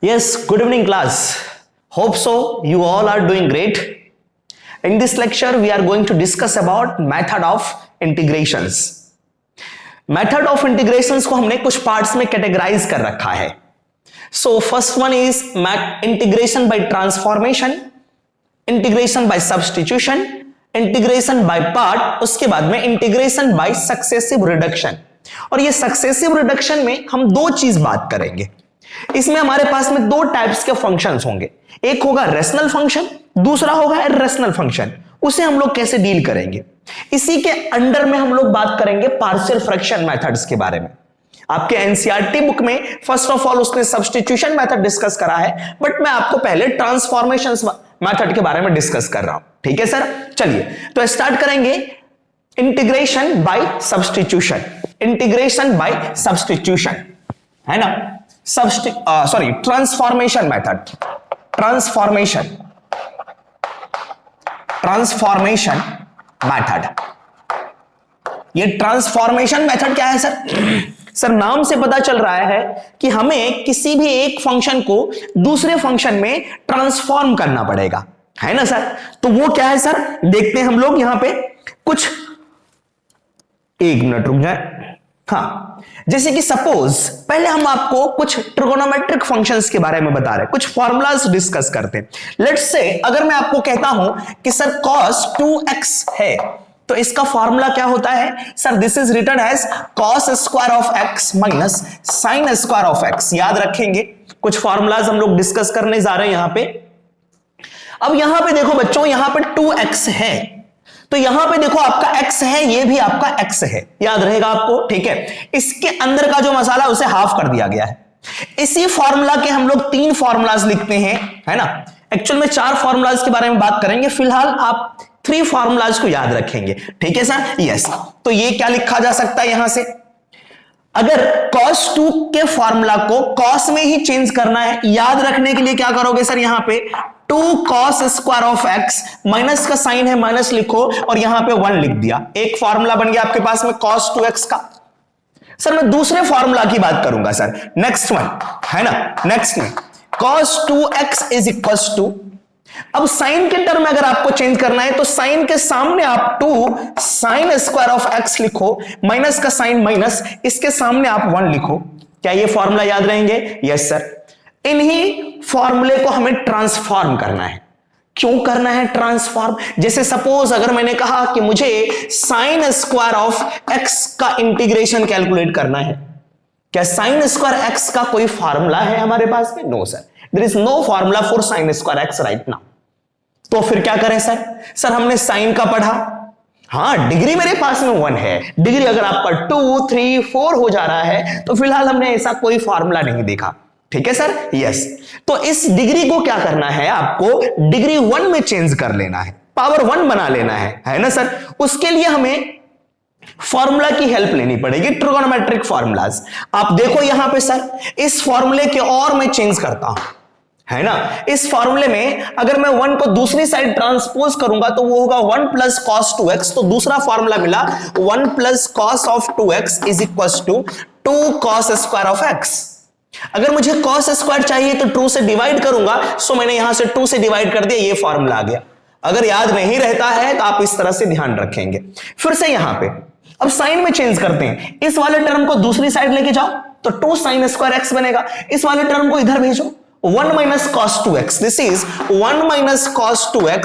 Yes, good evening class. Hope so you all are doing great. In this lecture we are going to discuss about method of integrations. Method of integrations को हमने कुछ parts में categorize कर रखा है. So first one is integration by transformation, integration by substitution, integration by part, उसके बाद में integration by successive reduction. और ये successive reduction में हम दो चीज बात करेंगे. इसमें हमारे पास में दो टाइप्स के फंक्शंस होंगे, एक होगा रेशनल फंक्शन, दूसरा होगा इर्रेशनल फंक्शन. उसे हम लोग कैसे डील करेंगे, इसी के अंडर में हम लोग बात करेंगे पार्शियल फ्रैक्शन मेथड्स के बारे में. आपके एनसीईआरटी बुक में फर्स्ट ऑफ ऑल उसने सब्स्टिट्यूशन मेथड डिस्कस करा है, बट मैं आपको पहले ट्रांसफॉर्मेशन मेथड के बारे में डिस्कस कर रहा हूं. ठीक है सर, चलिए तो स्टार्ट करेंगे. Integration by substitution, integration by substitution है ना, ट्रांसफॉर्मेशन मेथड, ट्रांसफॉर्मेशन मेथड. ये ट्रांसफॉर्मेशन मेथड क्या है सर? सर नाम से पता चल रहा है कि हमें किसी भी एक फंक्शन को दूसरे फंक्शन में ट्रांसफॉर्म करना पड़ेगा, है ना सर. तो वो क्या है सर, देखते हैं हम लोग यहां पे कुछ. एक मिनट रुक जाए. हाँ, जैसे कि सपोज पहले हम आपको कुछ ट्रिगोनोमेट्रिक फंक्शंस के बारे में बता रहे हैं, कुछ फॉर्मूलाज डिस्कस करते हैं. लेट्स से अगर मैं आपको कहता हूं कि सर cos 2x है, तो इसका फॉर्मूला क्या होता है sir? This is written as cos square of x minus sin square of x. याद रखेंगे, कुछ फॉर्मूलाज हम लोग डिस्कस करने जा रहे हैं यहां पे. अब यहां पे देखो बच्चों, यहां पे 2x है, तो यहां पे देखो आपका x है, ये भी आपका x है, याद रहेगा आपको. ठीक है, इसके अंदर का जो मसाला उसे हाफ कर दिया गया है. इसी फॉर्मूला के हम लोग तीन फॉर्मूलाज लिखते हैं, है ना. एक्चुअल में चार फॉर्मूलाज के बारे में बात करेंगे, फिलहाल आप थ्री फॉर्मूलाज को याद रखेंगे. ठीक है सर, यस. तो ये क्या लिखा जा सकता है यहां से, अगर cos 2 के फॉर्मूला को cos में ही चेंज करना है, याद रखने के लिए क्या करोगे सर, यहां पे 2 cos square of x, minus का साइन है, माइनस लिखो और यहां पे 1 लिख दिया. एक फॉर्मूला बन गया आपके पास में cos 2x का. सर मैं दूसरे फॉर्मूला की बात करूंगा सर, नेक्स्ट वन है ना. नेक्स्ट में cos 2x is equal to, अब साइन के टर्म में अगर आपको चेंज करना है तो साइन के सामने आप 2 sin स्क्वायर ऑफ x लिखो, माइनस का साइन माइनस, इसके सामने आप 1 लिखो. क्या ये फॉर्मूला याद रहेंगे? Yes sir. इन्हीं फॉर्मूले को हमें ट्रांसफॉर्म करना है. क्यों करना है ट्रांसफॉर्म? जैसे सपोज अगर मैंने कहा कि मुझे sin स्क्वायर ऑफ x का इंटीग्रेशन कैलकुलेट करना है, क्या sin स्क्वायर x का कोई फॉर्मूला है हमारे पास में? No sir, there is no formula for sin square x right now. तो फिर क्या करें सर? सर हमने साइन का पढ़ा, हाँ डिग्री मेरे पास में 1 है, डिग्री अगर आपका 2, 3, 4 हो जा रहा है तो फिलहाल हमने ऐसा कोई फॉर्मूला नहीं देखा. ठीक है सर, यस. तो इस डिग्री को क्या करना है, आपको डिग्री 1 में चेंज कर लेना है, पावर 1 बना लेना है ना सर. उसके लिए हमें फॉर्मूला की हेल्प लेनी पड़ेगी, ट्रिगोनोमेट्रिक फॉर्मूलाज. आप देखो यहां पे सर, इस फॉर्मूले के और मैं चेंज करता हूं, है ना. इस फॉर्मूले में अगर मैं 1 को दूसरी साइड ट्रांसपोज करूंगा तो वो होगा 1 प्लस cos 2x. तो दूसरा फॉर्मूला मिला 1 plus cos of 2x is equal to 2 cos square of x. अगर मुझे cos स्क्वायर चाहिए तो 2 से डिवाइड करूंगा, सो मैंने यहां से 2 से डिवाइड कर दिया, ये फॉर्मूला आ गया. अगर याद नहीं रहता है तो आप इस तरह से ध्यान रखेंगे. फिर से यहां पे अब साइन में चेंज करते हैं, इस वाले टर्म को दूसरी साइड लेके जाओ तो 2 sin स्क्वायर x बनेगा. इस वाले टर्म को इधर भेजो, 1 minus cos 2x, this is 1 minus cos 2x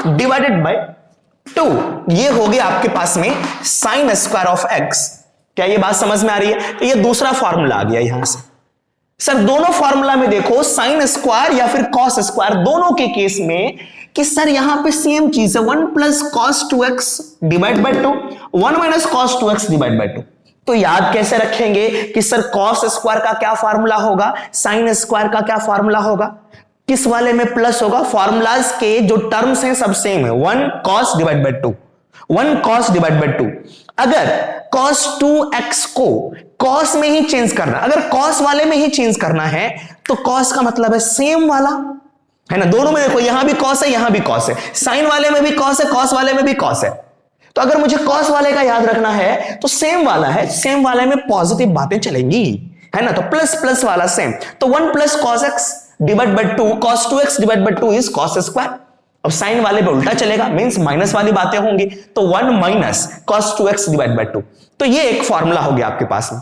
divided by 2. ये हो गया आपके पास में sin स्क्वायर ऑफ x. क्या ये बात समझ में आ रही है? तो ये दूसरा फॉर्मूला आ गया यहां से. सर दोनों फॉर्मूला में देखो, sin स्क्वायर या फिर cos स्क्वायर, दोनों के केस में कि सर यहां पे सेम चीज है, 1 plus cos 2x divide by 2, 1 minus cos 2x divide by 2. तो याद कैसे रखेंगे कि सर cos स्क्वायर का क्या फार्मूला होगा, sin स्क्वायर का क्या फार्मूला होगा, किस वाले में प्लस होगा? फॉर्मूलाज के जो टर्म्स हैं सब सेम है, 1 cos divide by 2, 1 cos divide by 2. अगर cos 2x को cos में ही चेंज करना, अगर cos वाले में ही चेंज करना है तो cos का मतलब है सेम वाला, है ना. दोनों में देखो, यहां भी cos है, यहां भी cos है, sin वाले में भी cos है, cos वाले में भी cos है. तो अगर मुझे cos वाले का याद रखना है तो सेम वाला है, सेम वाले में पॉजिटिव बातें चलेंगी, है ना, तो प्लस प्लस वाला सेम, तो 1 plus cos x divide by 2, cos 2x divide by 2 is cos square. अब साइन वाले पे उल्टा चलेगा, मींस माइनस वाली बातें होंगी, तो 1 minus cos 2x divide by 2, तो ये एक फॉर्मूला हो गया आपके पास में।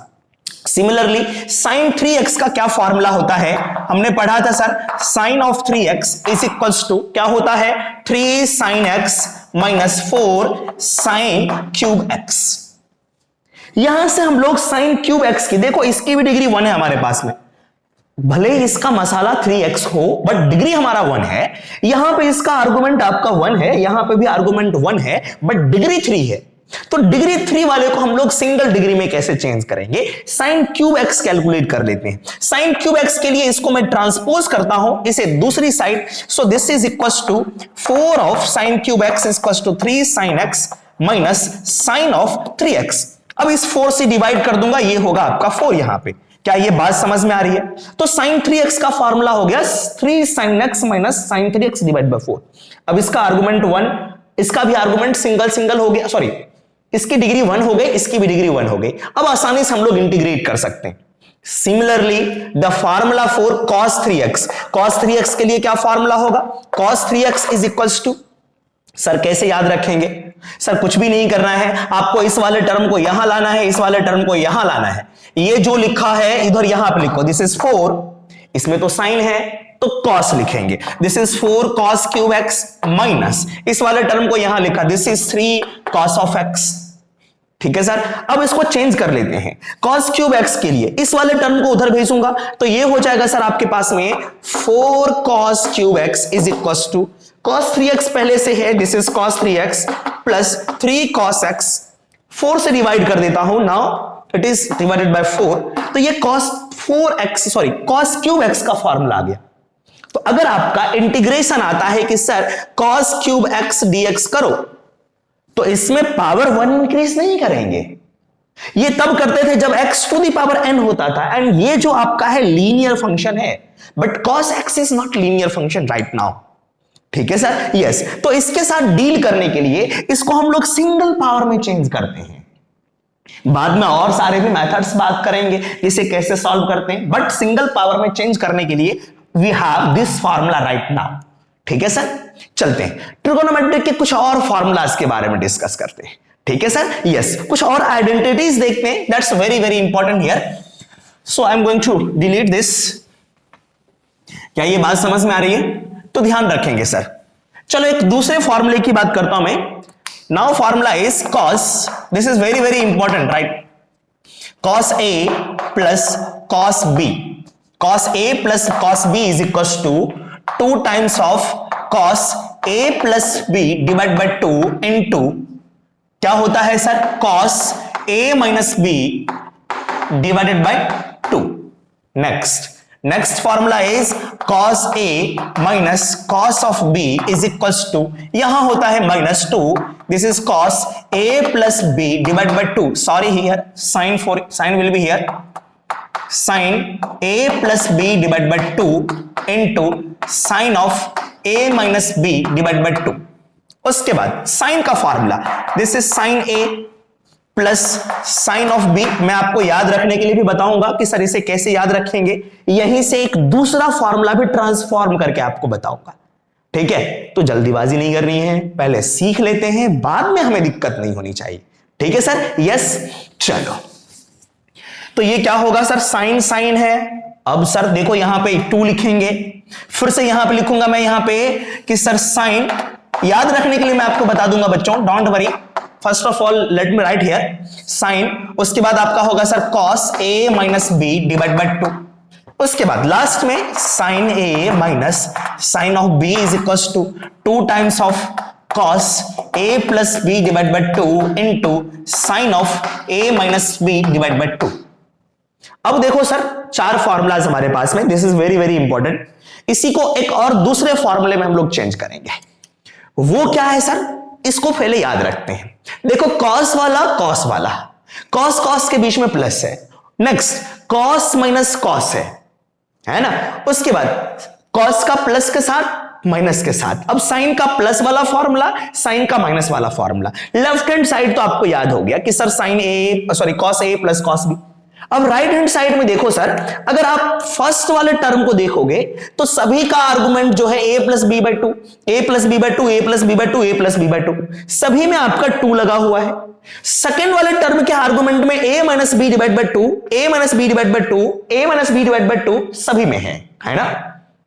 सिमिलरली sin 3x का क्या फॉर्मूला होता है, हमने पढ़ा था sir, sin of 3x is equals to क्या होता है, 3 sin x minus 4 sin cube x। यहां से हम लोग sin क्यूब x की, देखो इसकी भी डिग्री 1 है हमारे पास में, भले इसका मसाला 3x हो बट डिग्री हमारा 1 है, यहां पे इसका आर्गुमेंट आपका 1 है, यहां पे भी आर्गुमेंट 1 है बट डिग्री 3 है, तो डिग्री 3 वाले को हम लोग सिंगल डिग्री में कैसे चेंज करेंगे, sin क्यूब x कैलकुलेट कर लेते हैं। sin क्यूब x के लिए इसको मैं ट्रांसपोज करता हूं इसे दूसरी side, so this is equals to 4 of sin cube x is equals to 3 sin x minus sin of 3x। अब इस 4 से डिवाइड कर दूंगा, ये होगा आपका 4 यहां पे, क्या ये बात समझ में आ रही है, तो sin 3x का फॉर्मूला हो गया 3 sin x minus sin 3x divide by 4। अब इसका आर्गुमेंट 1, इसका भी आर्गुमेंट सिंगल सिंगल हो गया, सॉरी इसकी डिग्री 1 हो गई, इसकी भी डिग्री 1 हो गई। अब आसानी से हम लोग इंटीग्रेट कर सकते हैं। Similarly the formula for cos 3x, cos 3x के लिए क्या फार्मूला होगा, cos 3x is equals to, sir कैसे याद रखेंगे, सर कुछ भी नहीं करना है, आपको इस वाले टर्म को यहां लाना है, इस वाले टर्म को यहां लाना है, ये जो लिखा है इधर यहां पे लिखो, दिस इज 4, इसमें तो साइन है तो cos लिखेंगे, this is 4 cos cube x minus इस वाले टर्म को यहां लिखा, this is 3 cos of x। ठीक है सर, अब इसको चेंज कर लेते हैं, cos क्यूब x के लिए इस वाले टर्म को उधर भेजूंगा तो ये हो जाएगा सर आपके पास में 4 cos cube x is equals to cos 3x पहले से है, this is cos 3x plus 3 cos x, 4 से डिवाइड कर देता हूं, now it is divided by 4, तो ये cos 4x sorry cos cube x का फॉर्मूला आ गया। तो अगर आपका इंटीग्रेशन आता है कि sir cos cube x dx करो, तो इसमें पावर 1 इंक्रीज नहीं करेंगे, ये तब करते थे जब x to the power n होता था, एंड ये जो आपका है लीनियर फंक्शन है, but cos x is not linear function right now. ठीक है सर, यस, तो इसके साथ डील करने के लिए इसको हम लोग सिंगल पावर में चेंज करते हैं, बाद में और सारे भी मेथड्स बात करेंगे इसे कैसे सॉल्व करते हैं, बट सिंगल पावर में चेंज करने के लिए we have this formula right now. ठीक है सर, चलते हैं ट्रिगोनोमेट्रिक के कुछ और फार्मूलाज के बारे में डिस्कस करते हैं। ठीक है सर, यस, कुछ और आइडेंटिटीज देखते हैं, that's very very important here, so I am going to delete this. क्या ये बात समझ में आ रही है, तो ध्यान रखेंगे सर। चलो एक दूसरे फॉर्मूले की बात करता हूं मैं, now formula is cos, this is very very important right, cos a plus cos b, cos a plus cos b is equals to 2 times of cos a plus b divide by 2 into क्या होता है sir, cos a minus b divided by 2। Next formula is cos a minus cos of b is equals to, यहां होता है -2, this is cos a plus b divide by 2, sorry here sine will be here, sin a plus b divide by 2 into sin of a minus b divide by 2। उसके बाद sin का formula, this is sin a plus sine of b, मैं आपको याद रखने के लिए भी बताऊंगा कि सर इसे कैसे याद रखेंगे, यहीं से एक दूसरा फॉर्मूला भी ट्रांसफॉर्म करके आपको बताऊंगा। ठीक है, तो जल्दीबाजी नहीं करनी है, पहले सीख लेते हैं, बाद में हमें दिक्कत नहीं होनी चाहिए। ठीक है सर, यस, चलो तो ये क्या होगा सर, साइन है, अब सर देखो यहां पे 2 लिखेंगे, फिर से यहां पे लिखूंगा मैं यहां पे कि सर साइन, याद रखने के लिए मैं आपको बता दूंगा बच्चों, don't worry, first of all let me write here sine, उसके बाद आपका होगा sir cos a minus b divide by 2, उसके बाद लास्ट में sin a minus sin of b is equals to 2 times of cos a plus b divide by 2 into sin of a minus b divide by 2। अब देखो sir 4 formulas हमारे पास में, this is very very important, इसी को एक और दूसरे फॉर्मूले में हम लोग चेंज करेंगे, वो क्या है सर, इसको पहले याद रखते हैं। देखो cos वाला cos के बीच में प्लस है, नेक्स्ट cos माइनस cos है ना, उसके बाद cos का प्लस के साथ माइनस के साथ, अब साइन का प्लस वाला फॉर्मूला, साइन का माइनस वाला फॉर्मूला, लेफ्ट हैंड साइड तो आपको याद हो गया कि sir sine a sorry cos a plus cos b, अब राइट हैंड साइड में देखो सर, अगर आप फर्स्ट वाले टर्म को देखोगे तो सभी का आर्गुमेंट जो है a plus b by two, a plus b by two, a plus b by two, a plus b by two, सभी में आपका 2 लगा हुआ है। सेकेंड वाले टर्म के आर्गुमेंट में a minus b divide by two, a minus b divide by two, a minus b divide by two सभी में है ना।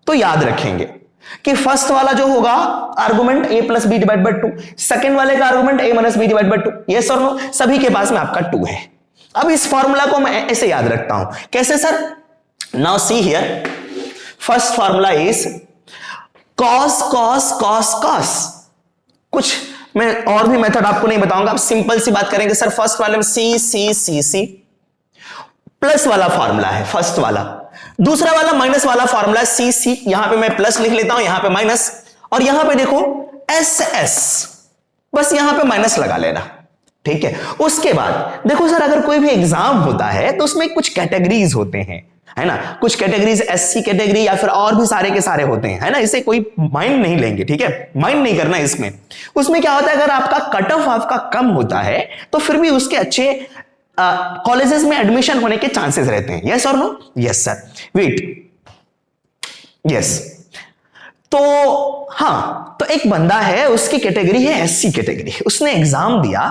तो याद रखेंगे कि फर्स्ट वाला जो होगा argument a plus b divide by two, second वाले का argument a minus b divide by two, yes और नो, सभी के पास में आपका 2 है। अब इस फॉर्मूला को मैं ऐसे याद रखता हूं, कैसे sir? Now see here, first formula is cos cos cos cos. कुछ मैं और भी मेथड आपको नहीं बताऊंगा, आप सिंपल सी बात करेंगे सर। फर्स्ट वाले में सी सी सी सी प्लस वाला फॉर्मूला है फर्स्ट वाला, दूसरा वाला माइनस वाला फॉर्मूला सी सी, यहां पे मैं प्लस लिख लेता हूं, यहां पे माइनस, और यहां पे देखो एस एस, बस यहां पे माइनस लगा लेना, ठीक है। उसके बाद देखो सर, अगर कोई भी एग्जाम होता है तो उसमें कुछ कैटेगरीज होते हैं, है ना, कुछ कैटेगरीज एससी कैटेगरी या फिर और भी सारे के सारे होते हैं, है ना, इसे कोई माइंड नहीं लेंगे, ठीक है, माइंड नहीं करना इसमें। उसमें क्या होता है, अगर आपका कट ऑफ आपका कम होता है तो फिर भी उसके अच्छे कॉलेजेस में एडमिशन होने के चांसेस रहते हैं, यस और no? Yes sir, wait, yes. तो हाँ, तो एक बंदा है, उसकी कैटेगरी है एससी कैटेगरी, उसने एग्जाम दिया,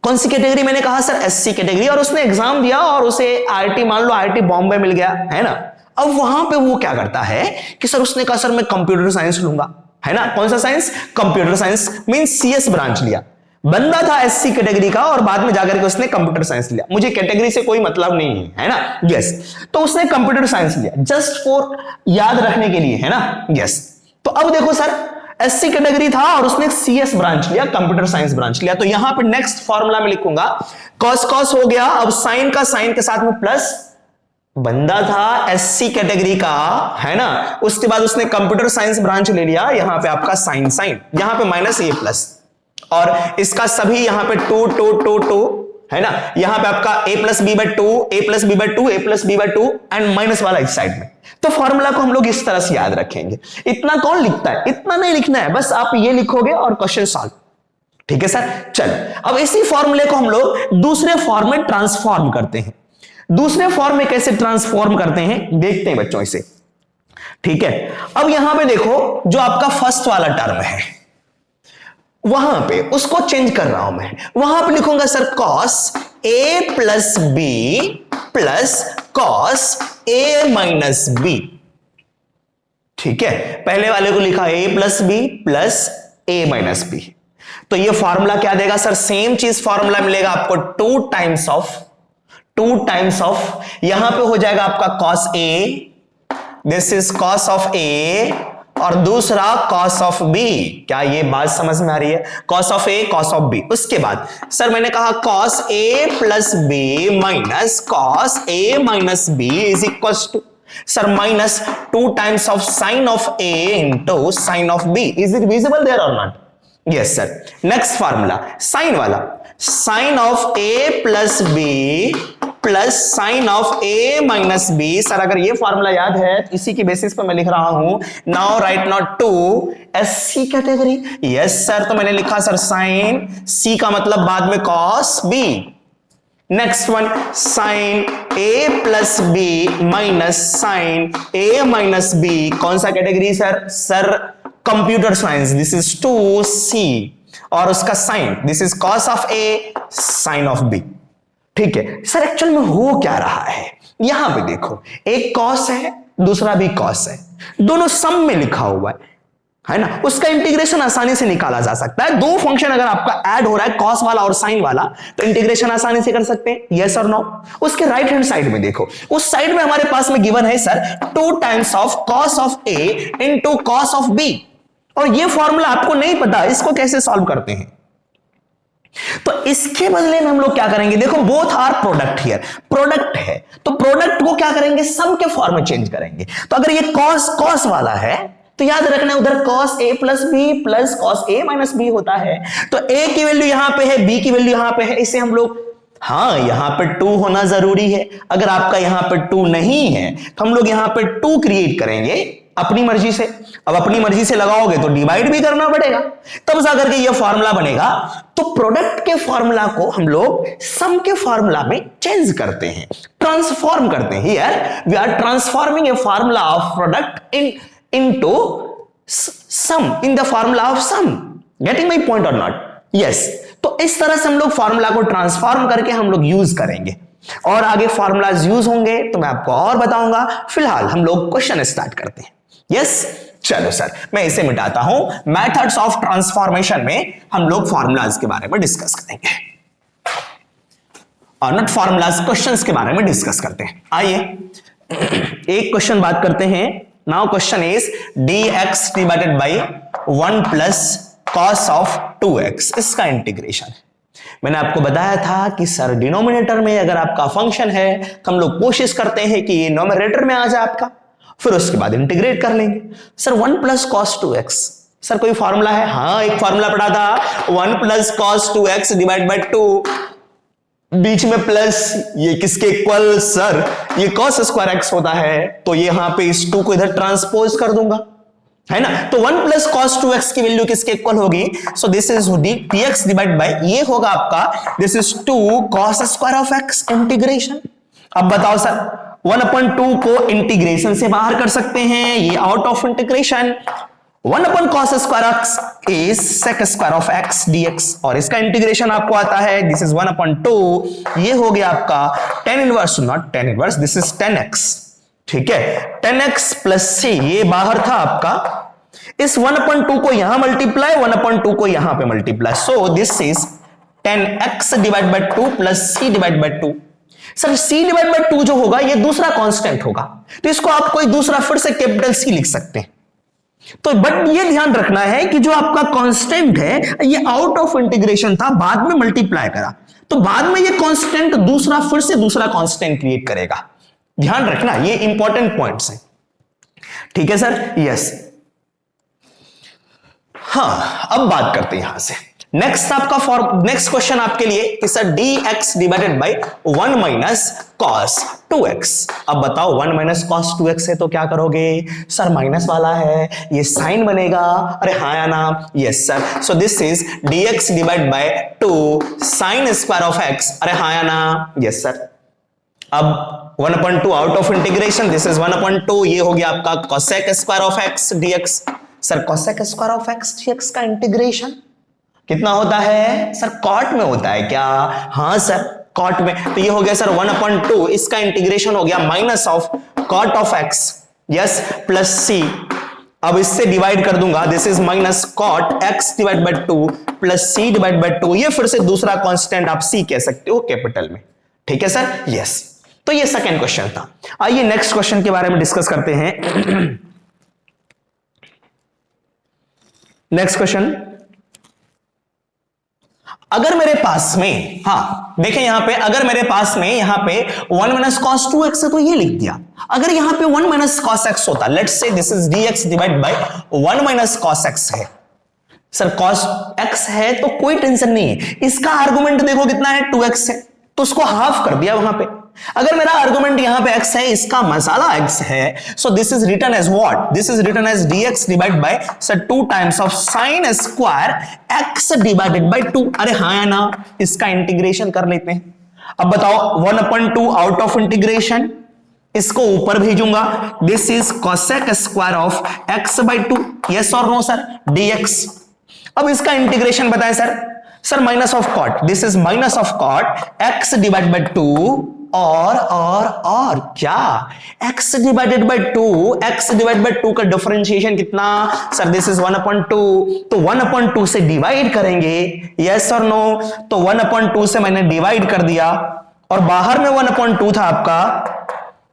कौन सी कैटेगरी? मैंने कहा सर एससी कैटेगरी, और उसने एग्जाम दिया और उसे आईआईटी, मान लो आईआईटी बॉम्बे मिल गया, है ना। अब वहां पे वो क्या करता है कि सर उसने कहा सर मैं कंप्यूटर साइंस लूंगा, है ना, कौन सा science? Computer science, means CS branch लिया। बंदा था एससी कैटेगरी का और बाद में जाकर के उसने कंप्यूटर साइंस लिया, मुझे कैटेगरी से कोई मतलब नहीं है ना, यस। तो उसने कंप्यूटर साइंस लिया जस्ट फॉर याद रखने के लिए, है ना, यस। तो अब देखो सर, एससी कैटेगरी था और उसने सीएस ब्रांच लिया, कंप्यूटर साइंस ब्रांच लिया, तो यहां पे नेक्स्ट फॉर्मूला में लिखूंगा कॉस कॉस हो गया, अब साइन का साइन के साथ में प्लस, बंदा था एससी कैटेगरी का, है ना, उसके बाद उसने कंप्यूटर साइंस ब्रांच ले लिया, यहां पे आपका साइन साइन, यहां पे माइनस ए प्लस, और इसका सभी यहां पे टू टू टू टू, है ना, यहां पे आपका a plus b by two, a plus b by two, a plus b by two, and minus वाला इस साइड में। तो फॉर्मूला को हम लोग इस तरह से याद रखेंगे। इतना कौन लिखता है? इतना नहीं लिखना है, बस आप ये लिखोगे और क्वेश्चन सॉल्व, ठीक है सर। चल, अब इसी फॉर्मूले को हम लोग दूसरे फॉर्म में ट्रांसफॉर्म करते हैं। दूसरे फॉर्म में कैसे ट्रांसफॉर्म करते हैं देखते हैं बच्चों इसे, ठीक है। अब यहां पे देखो, जो आपका फर्स्ट वाला टर्म है वहां पे उसको चेंज कर रहा हूं मैं, वहां पे लिखूंगा sir cos a plus b plus cos a minus B, ठीक है। पहले वाले को लिखा ए प्लस बी प्लस ए माइनस बी, तो ये फॉर्मूला क्या देगा सर? सेम चीज फॉर्मूला मिलेगा आपको, टू टाइम्स ऑफ, यहां पे हो जाएगा आपका cos a, this is cos of a, और दूसरा कॉस ऑफ बी। क्या ये बात समझ में आ रही है? Cos of a cos of b. उसके बाद सर मैंने कहा cos a plus b minus cos a minus b is equal to sir minus 2 times of sine of a into sine of b. Is it visible there और not? Yes sir. Next formula sine वाला, sine of a plus b plus sine of a minus b. Sir अगर ये formula याद है तो इसी की basis पर मैं लिख रहा हूं, now right not to SC category. Yes sir, तो मैंने लिखा सर साइन, सी का मतलब बाद में cos b. Next one sine a plus b minus sine a minus b, कौन सा category sir? Sir computer science, this is 2C, और उसका sine, this is cos of a sine of b. ठीक है सर, एक्चुअल में हो क्या रहा है? यहां पे देखो, एक कॉस है दूसरा भी कॉस है, दोनों सम में लिखा हुआ है ना, उसका इंटीग्रेशन आसानी से निकाला जा सकता है। दो फंक्शन अगर आपका ऐड हो रहा है, कॉस वाला और साइन वाला, तो इंटीग्रेशन आसानी से कर सकते हैं, यस और नो। उसके राइट हैंड साइड में देखो, उस साइड में हमारे पास में गिवन है sir 2 times of cos of a into cos of b, और ये फॉर्मूला आपको नहीं पता, इसको कैसे सॉल्व करते हैं? तो इसके बदले में हम लोग क्या करेंगे, देखो both are product here, product है तो प्रोडक्ट को क्या करेंगे, सम के फॉर्म में चेंज करेंगे। तो अगर ये कॉस कॉस वाला है तो याद रखना उधर cos a plus b plus cos a minus B होता है, तो ए की वैल्यू यहां पे है, बी की वैल्यू यहां पे है, इसे हम लोग, हाँ यहां पे 2 होना जरूरी है। अगर आपका यहां पे 2 नहीं है तो हम लोग यहां पे 2 क्रिएट करेंगे अपनी मर्जी से। अब अपनी मर्जी से लगाओगे तो डिवाइड भी करना पड़ेगा, तब जाकर के ये फॉर्मूला बनेगा। तो प्रोडक्ट के फॉर्मूला को हम लोग सम के फॉर्मूला में चेंज करते हैं। ट्रांसफॉर्म करते हैं। Here we are transforming a formula of product into sum, in the formula of sum. Getting my point और नॉट? यस। तो इस तरह से हम लोग फार्मूला को ट्रांसफॉर्म करके हम लोग यूज करेंगे, और आगे फार्मूलाज यूज होंगे तो मैं आपको और बताऊंगा। फिलहाल हम लोग क्वेश्चन स्टार्ट करते हैं। यस, चलो सर मैं इसे मिटाता हूं। मेथड्स ऑफ ट्रांसफॉर्मेशन में हम लोग फार्मूलाज के बारे में डिस्कस करेंगे, और नॉट फार्मूलाज, क्वेश्चंस के बारे में डिस्कस करते हैं। आइए एक क्वेश्चन बात करते हैं। Now question is dx divided by 1 plus cos of 2x, इसका इंटीग्रेशन। मैंने आपको बताया था कि सर डिनोमिनेटर में अगर आपका फंक्शन है तो हम लोग कोशिश करते हैं कि ये न्यूमरेटर में आ जाए आपका, फिर उसके बाद इंटीग्रेट कर लेंगे। Sir 1 plus cos 2x, sir कोई फॉर्मूला है? हाँ, एक फॉर्मूला पढ़ा था, 1 plus cos 2x divide by 2, बीच में प्लस, ये किसके इक्वल? सर ये कॉस स्क्वायर x होता है, तो ये यहां पे इस 2 को इधर ट्रांसपोज कर दूंगा, है ना। तो 1 प्लस कॉस 2x की वैल्यू किसके इक्वल होगी? सो this is dx divide bye, ये होगा आपका, this is 2 cos square of x integration. अब बताओ सर 1/2 को इंटीग्रेशन से बाहर कर सकते हैं, ये out of integration. 1 cos square x is sec square of x dx, और इसका इंटीग्रेशन आपको आता है, दिस इज 1/2, ये हो गया आपका tan inverse, not tan inverse, this is 10x, ठीक है। 10x प्लस c, ये बाहर था आपका, इस 1/2 को यहां मल्टीप्लाई, 1/2 को यहां पे multiply, so this is 10x divide by 2 plus c divide by 2। Sir c divide by 2 जो होगा ये दूसरा कांस्टेंट होगा, तो इसको आप कोई दूसरा फिर से कैपिटल C लिख सकते हैं। तो बट ये ध्यान रखना है कि जो आपका कांस्टेंट है ये आउट ऑफ इंटीग्रेशन था, बाद में मल्टीप्लाई करा, तो बाद में ये कांस्टेंट दूसरा फिर से दूसरा कांस्टेंट क्रिएट करेगा। ध्यान रखना, ये इंपॉर्टेंट पॉइंट्स हैं, ठीक है सर। यस, हाँ अब बात करते हैं यहां से। नेक्स्ट आपका नेक्स्ट क्वेश्चन आपके लिए कि sir dx divided by 1 minus cos 2x। अब बताओ 1 माइनस कॉस 2x है तो क्या करोगे? सर माइनस वाला है, ये साइन बनेगा, अरे हाँ या ना? Yes sir, so this is dx divide by 2 sine square of x, अरे हाँ या ना? Yes sir. अब 1/2 out of integration, this is 1/2, ये हो गया आपका cosec square of x dx। Sir cosec square of x dx का इंटीग्रेशन कितना होता है? सर कॉट में होता है क्या? हाँ सर कॉट में, तो ये हो गया सर 1/2, इसका इंटीग्रेशन हो गया minus of cot of x, yes, plus c। अब इससे डिवाइड कर दूंगा, this is minus cot x divide by 2 plus c divide by 2, ये फिर से दूसरा कांस्टेंट आप c कह सकते हो कैपिटल में, ठीक है सर। यस, तो ये सेकंड क्वेश्चन था। आइए नेक्स्ट क्वेश्चन के बारे में डिस्कस करते हैं। नेक्स्ट क्वेश्चन, अगर मेरे पास में, हाँ देखें यहां पे, अगर मेरे पास में यहां पे 1 माइनस कॉस 2x है तो ये लिख दिया। अगर यहां पे 1 माइनस कॉस x होता, let's say this is dx divide by 1 minus cos x है। सर कॉस x है तो कोई टेंशन नहीं है, इसका आर्गुमेंट देखो कितना है, 2x है, तो उसको हाफ कर दिया वहां पे। अगर मेरा आर्गुमेंट यहां पे x है, इसका मसाला x है, so this is written as what? This is written as dx divide by sir 2 times of sine square x divided by 2, अरे हाँ या ना? इसका इंटीग्रेशन कर लेते हैं। अब बताओ 1/2 आउट ऑफ इंटीग्रेशन, इसको ऊपर भेजूंगा, this is cosec square of x by 2, yes और नो सर, dx। अब इसका इंटीग्रेशन बताएं sir. Sir minus of cot, this is minus of cot x divide by 2 और क्या? x divided by 2, x divide by 2 का differentiation कितना? Sir this is 1/2, तो 1/2 से डिवाइड करेंगे, यस और नो? तो 1/2 से मैंने डिवाइड कर दिया, और बाहर में 1/2 था आपका,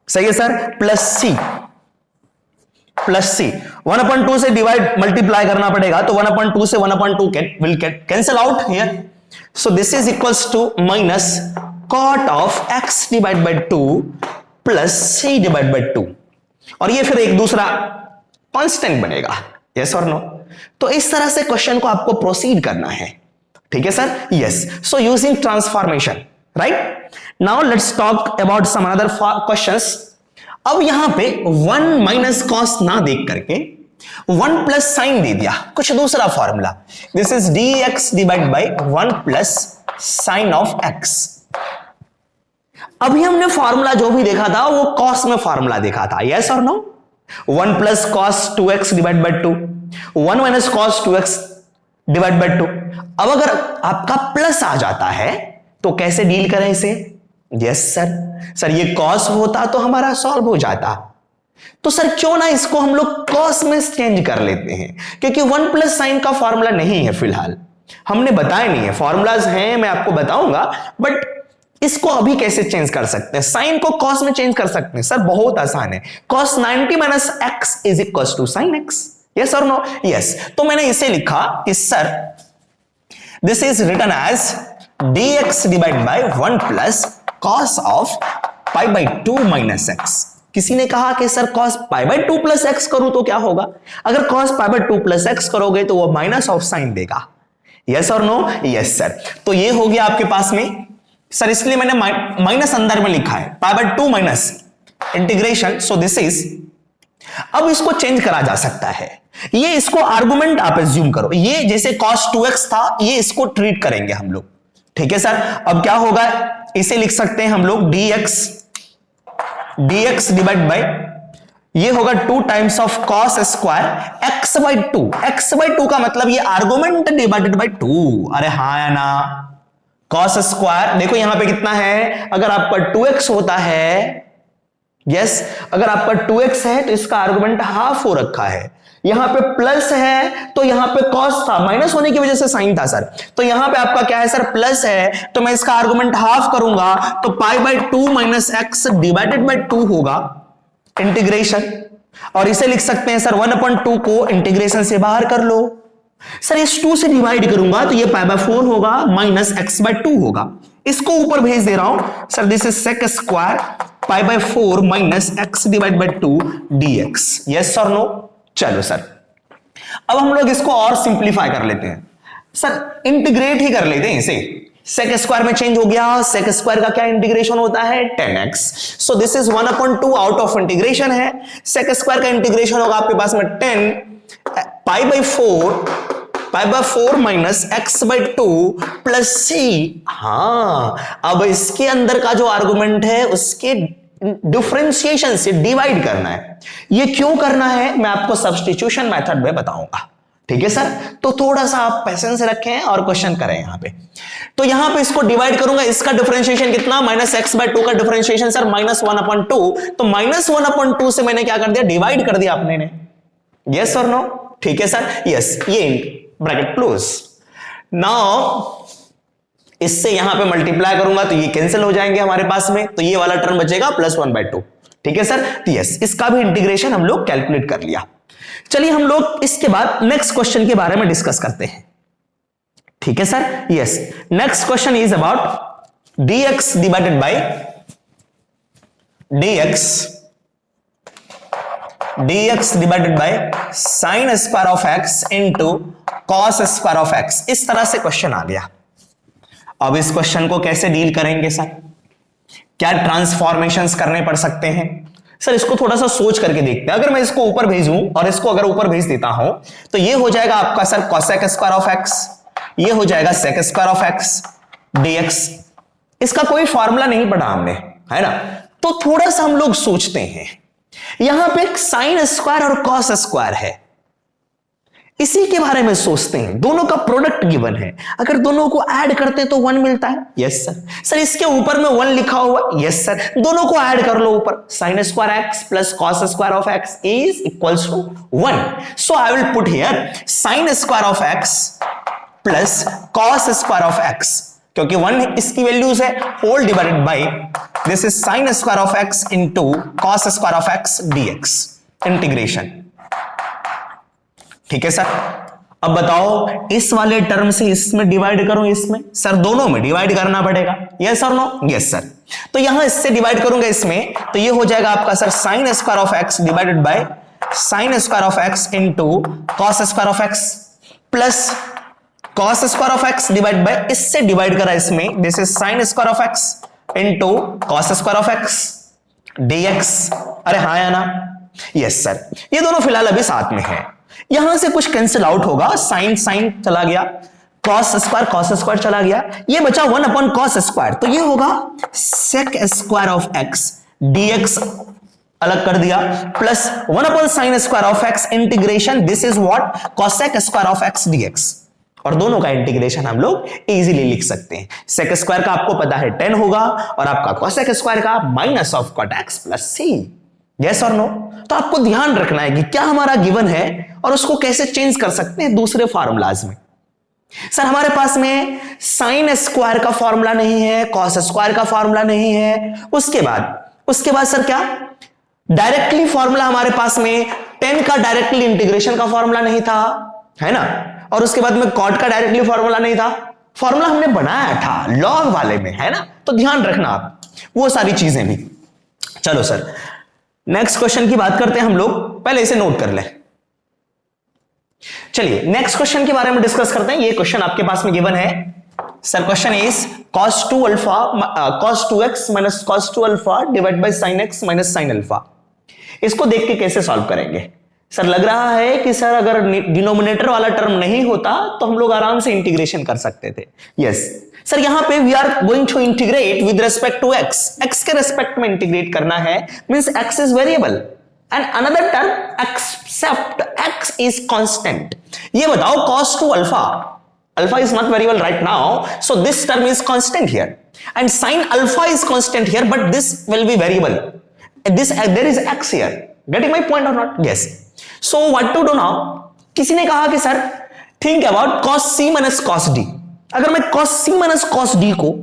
सही है सर, प्लस c, 1/2 से डिवाइड मल्टीप्लाई करना पड़ेगा, तो 1/2 से 1/2 will cancel out here, so this is equals to minus cot of x divide by 2 plus c divide by 2, और ये फिर एक दूसरा कांस्टेंट बनेगा, यस और नो? तो इस तरह से क्वेश्चन को आपको प्रोसीड करना है, ठीक है sir. Yes, so using transformation, right? Now let's talk about some other questions. अब यहां पे 1 माइनस कॉस ना देख करके 1 प्लस साइन दे दिया, कुछ दूसरा formula, this is dx divide by 1 plus sine of x। अभी हमने फॉर्मूला जो भी देखा था वो कॉस में फॉर्मूला देखा था, यस और no? 1 plus cos 2x divide by 2, 1 minus cos 2x divide by 2। अब अगर आपका प्लस आ जाता है तो कैसे डील करें इसे? यस सर, ये कॉस होता तो हमारा सॉल्व हो जाता। तो सर क्यों ना इसको हम लोग कॉस में चेंज कर लेते हैं, क्योंकि 1 प्लस साइन का फॉर्मूला नहीं है, फिलहाल हमने बताया नहीं है, फॉर्मूलाज हैं मैं आपको बताऊंगा, बट इसको अभी कैसे चेंज कर सकते हैं? साइन को कॉस में चेंज कर सकते हैं सर, बहुत आसान है। cos 90 minus x is equal to sine x, yes और नो? यस। तो मैंने इसे लिखा कि sir this is written as dx divide by 1 plus cos of pi by 2 minus x. किसी ने कहा कि sir cos pi by 2 plus x करूं तो क्या होगा? अगर cos pi by 2 plus x करोगे तो वो माइनस ऑफ साइन देगा, यस और नो? Yes sir. तो ये हो गया आपके पास में सर, इसलिए मैंने माइनस अंदर में लिखा है, पाई by 2 minus integration, so this is. अब इसको चेंज करा जा सकता है, ये इसको आर्गुमेंट आप एज्यूम करो, ये जैसे cos 2x था, ये इसको ट्रीट करेंगे हम लोग, ठीक है सर? अब क्या होगा, इसे लिख सकते हैं हम लोग dx डिवाइड बाय, ये होगा 2 times of cos square x by 2। x by 2 का मतलब ये आर्गुमेंट डिवाइडेड बाई 2। अरे हाँ या ना? cos स्क्वायर देखो यहां पे कितना है, अगर आपका 2x होता है, यस, अगर आपका 2x है तो इसका आर्गुमेंट हाफ हो रखा है, यहां पे प्लस है तो यहां पे cos था, माइनस होने की वजह से साइन था सर, तो यहां पे आपका क्या है सर, प्लस है, तो मैं इसका आर्गुमेंट हाफ करूंगा तो पाई by 2 minus x divided by 2 होगा इंटीग्रेशन, और इसे लिख सकते हैं सर 1/2 को इंटीग्रेशन से बाहर कर लो। सर इस 2 से डिवाइड करूंगा तो ये पाई बाई 4 होगा माइनस एक्स बाई 2 होगा, इसको ऊपर भेज दे रहा हूं sir, this is sec square pi by 4 minus x divide by 2 dx, yes और नो? चलो सर, अब हम लोग इसको और सिंप्लीफाई कर लेते हैं सर, इंटीग्रेट ही कर लेते हैं इसे, सेक स्क्वायर में चेंज हो गया, सेक स्क्वायर का क्या इंटीग्रेशन होता है 10x, so this is 1/2 out of integration है, सेक स्क्वायर का इंटीग्रेशन होगा आपके पास में 10 pi by 4 minus x by 2 plus c. हाँ, अब इसके अंदर का जो आर्गुमेंट है उसके डिफरेंशिएशन से डिवाइड करना है। ये क्यों करना है मैं आपको सब्स्टिट्यूशन मेथड में बताऊंगा, ठीक है सर? तो थोड़ा सा आप पेशेंस रखें और क्वेश्चन करें यहां पे। तो यहां पे इसको डिवाइड करूंगा, इसका डिफरेंशिएशन कितना, माइनस एक्स बाई 2 का डिफरेंशिएशन सर -1/2, तो -1/2 से मैंने क्या कर दिया, डिवाइड कर दिया आपने ने, यस और नो? ठीक है सर, यस, ये ब्रैकेट क्लोज। नाउ इससे यहां पे मल्टीप्लाई करूंगा तो ये कैंसिल हो जाएंगे हमारे पास में, तो ये वाला टर्म बचेगा +1/2, ठीक है सर? यस, इसका भी इंटीग्रेशन हम लोग कैलकुलेट कर लिया। चलिए हम लोग इसके बाद नेक्स्ट क्वेश्चन के बारे में डिस्कस करते हैं, ठीक है sir? Yes, next question is about dx divided by dx divided by sine square of x into cos square of x। इस तरह से क्वेश्चन आ गया। अब इस क्वेश्चन को कैसे डील करेंगे सर? क्या ट्रांसफॉर्मेशंस करने पड़ सकते हैं सर? इसको थोड़ा सा सोच करके देखते हैं। अगर मैं इसको ऊपर भेजूं और इसको अगर ऊपर भेज देता हूं तो ये हो जाएगा आपका sir cosec square of x, ये हो जाएगा sec square of x dx। इसका कोई फॉर्मूला नहीं पढ़ा हमने, है ना? तो थोड़ा सा हम लोग सोचते हैं, यहां पे एक साइन स्क्वायर और कॉस स्क्वायर है, इसी के बारे में सोचते हैं। दोनों का प्रोडक्ट गिवन है, अगर दोनों को ऐड करते तो 1 मिलता है, यस सर। सर इसके ऊपर में 1 लिखा हुआ, यस सर। दोनों को ऐड कर लो ऊपर, sine square x plus cos square of x is equals to 1। So I will put here sine square of x plus cos square of x, क्योंकि 1 इसकी वैल्यूज है, whole divided by this is sine square of x into cos square of x dx integration, ठीक है sir? अब बताओ इस वाले term से इसमें डिवाइड करूं, इसमें सर दोनों में डिवाइड करना पड़ेगा, यस और नो? Yes sir. तो यहां इससे डिवाइड करूंगा इसमें, तो ये हो जाएगा आपका sir sine square of x divided by sine square of x into cos square of x plus cos square of x divide by, इससे डिवाइड करा इसमें, this is sine square of x into cos square of x dx. अरे हाँ या ना? Yes sir. ये दोनों फिलहाल अभी साथ में है, यहां से कुछ कैंसिल आउट होगा, साइन साइन चला गया, cos स्क्वायर चला गया, ये बचा 1 अपॉन कॉस स्क्वायर, तो ये होगा sec square of x dx अलग कर दिया, plus 1 upon sine square of x integration this is what cosec square of x dx, और दोनों का इंटीग्रेशन हम लोग इजीली लिख सकते हैं। sec स्क्वायर का आपको पता है 10 होगा, और आपका cosec स्क्वायर का minus of cot x plus c। Yes और नो? तो आपको ध्यान रखना है कि क्या हमारा गिवन है और उसको कैसे चेंज कर सकते हैं दूसरे फार्मूलाज में। सर हमारे पास में साइन स्क्वायर का फॉर्मूला नहीं है, कॉस स्क्वायर का फॉर्मूला नहीं है, उसके बाद सर क्या डायरेक्टली फॉर्मूला हमारे पास में 10 का डायरेक्टली इंटीग्रेशन का फॉर्मूला नहीं था, है ना, और उसके बाद में कॉट का डायरेक्टली फॉर्मूला नहीं था, फॉर्मूला हमने बनाया था लॉग वाले में, है ना, तो ध्यान रखना आप वो सारी चीजें भी। चलो सर नेक्स्ट क्वेश्चन की बात करते हैं हम लोग, पहले इसे नोट कर ले। चलिए नेक्स्ट क्वेश्चन के बारे में डिस्कस करते हैं। ये क्वेश्चन आपके पास में गिवन है sir, question is cos 2 alpha cos 2x minus cos 2 alpha divide bye sin x minus sin alpha. इसको देख के कैसे सॉल्व करेंगे? सर लग रहा है कि सर अगर डिनोमिनेटर वाला टर्म नहीं होता तो हम लोग आराम से इंटीग्रेशन कर सकते थे। यस सर, यहां पे we are going to integrate with respect to x के रेस्पेक्ट में इंटीग्रेट करना है, means x is variable and another term except x is constant। ये बताओ cos 2 alpha is not variable right now, so this term is constant here, and sin alpha is constant here, but this will be variable, there is x here, getting my point or not? Yes, so what to do now? किसी ने कहा कि sir think about cos c minus cos d। अगर मैं cos c minus cos d को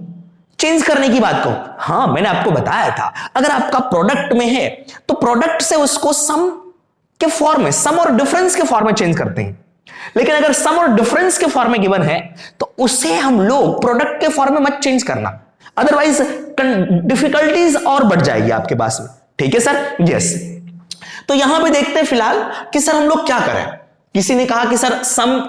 change करने की बात कहूं, हाँ मैंने आपको बताया था अगर आपका प्रोडक्ट में है तो प्रोडक्ट से उसको सम के फॉर्म में, सम और डिफरेंस के फॉर्म में चेंज करते हैं, लेकिन अगर सम और डिफरेंस के फॉर्म में गिवन है तो उसे हम लोग प्रोडक्ट के फॉर्म में मत चेंज करना, अदरवाइज डिफिकल्टीज और बढ़ जाएगी आपके पास में। ठीक है सर? यस, तो यहां पे देखते हैं फिलहाल कि सर हम लोग क्या करें। किसी ने कहा कि सर सम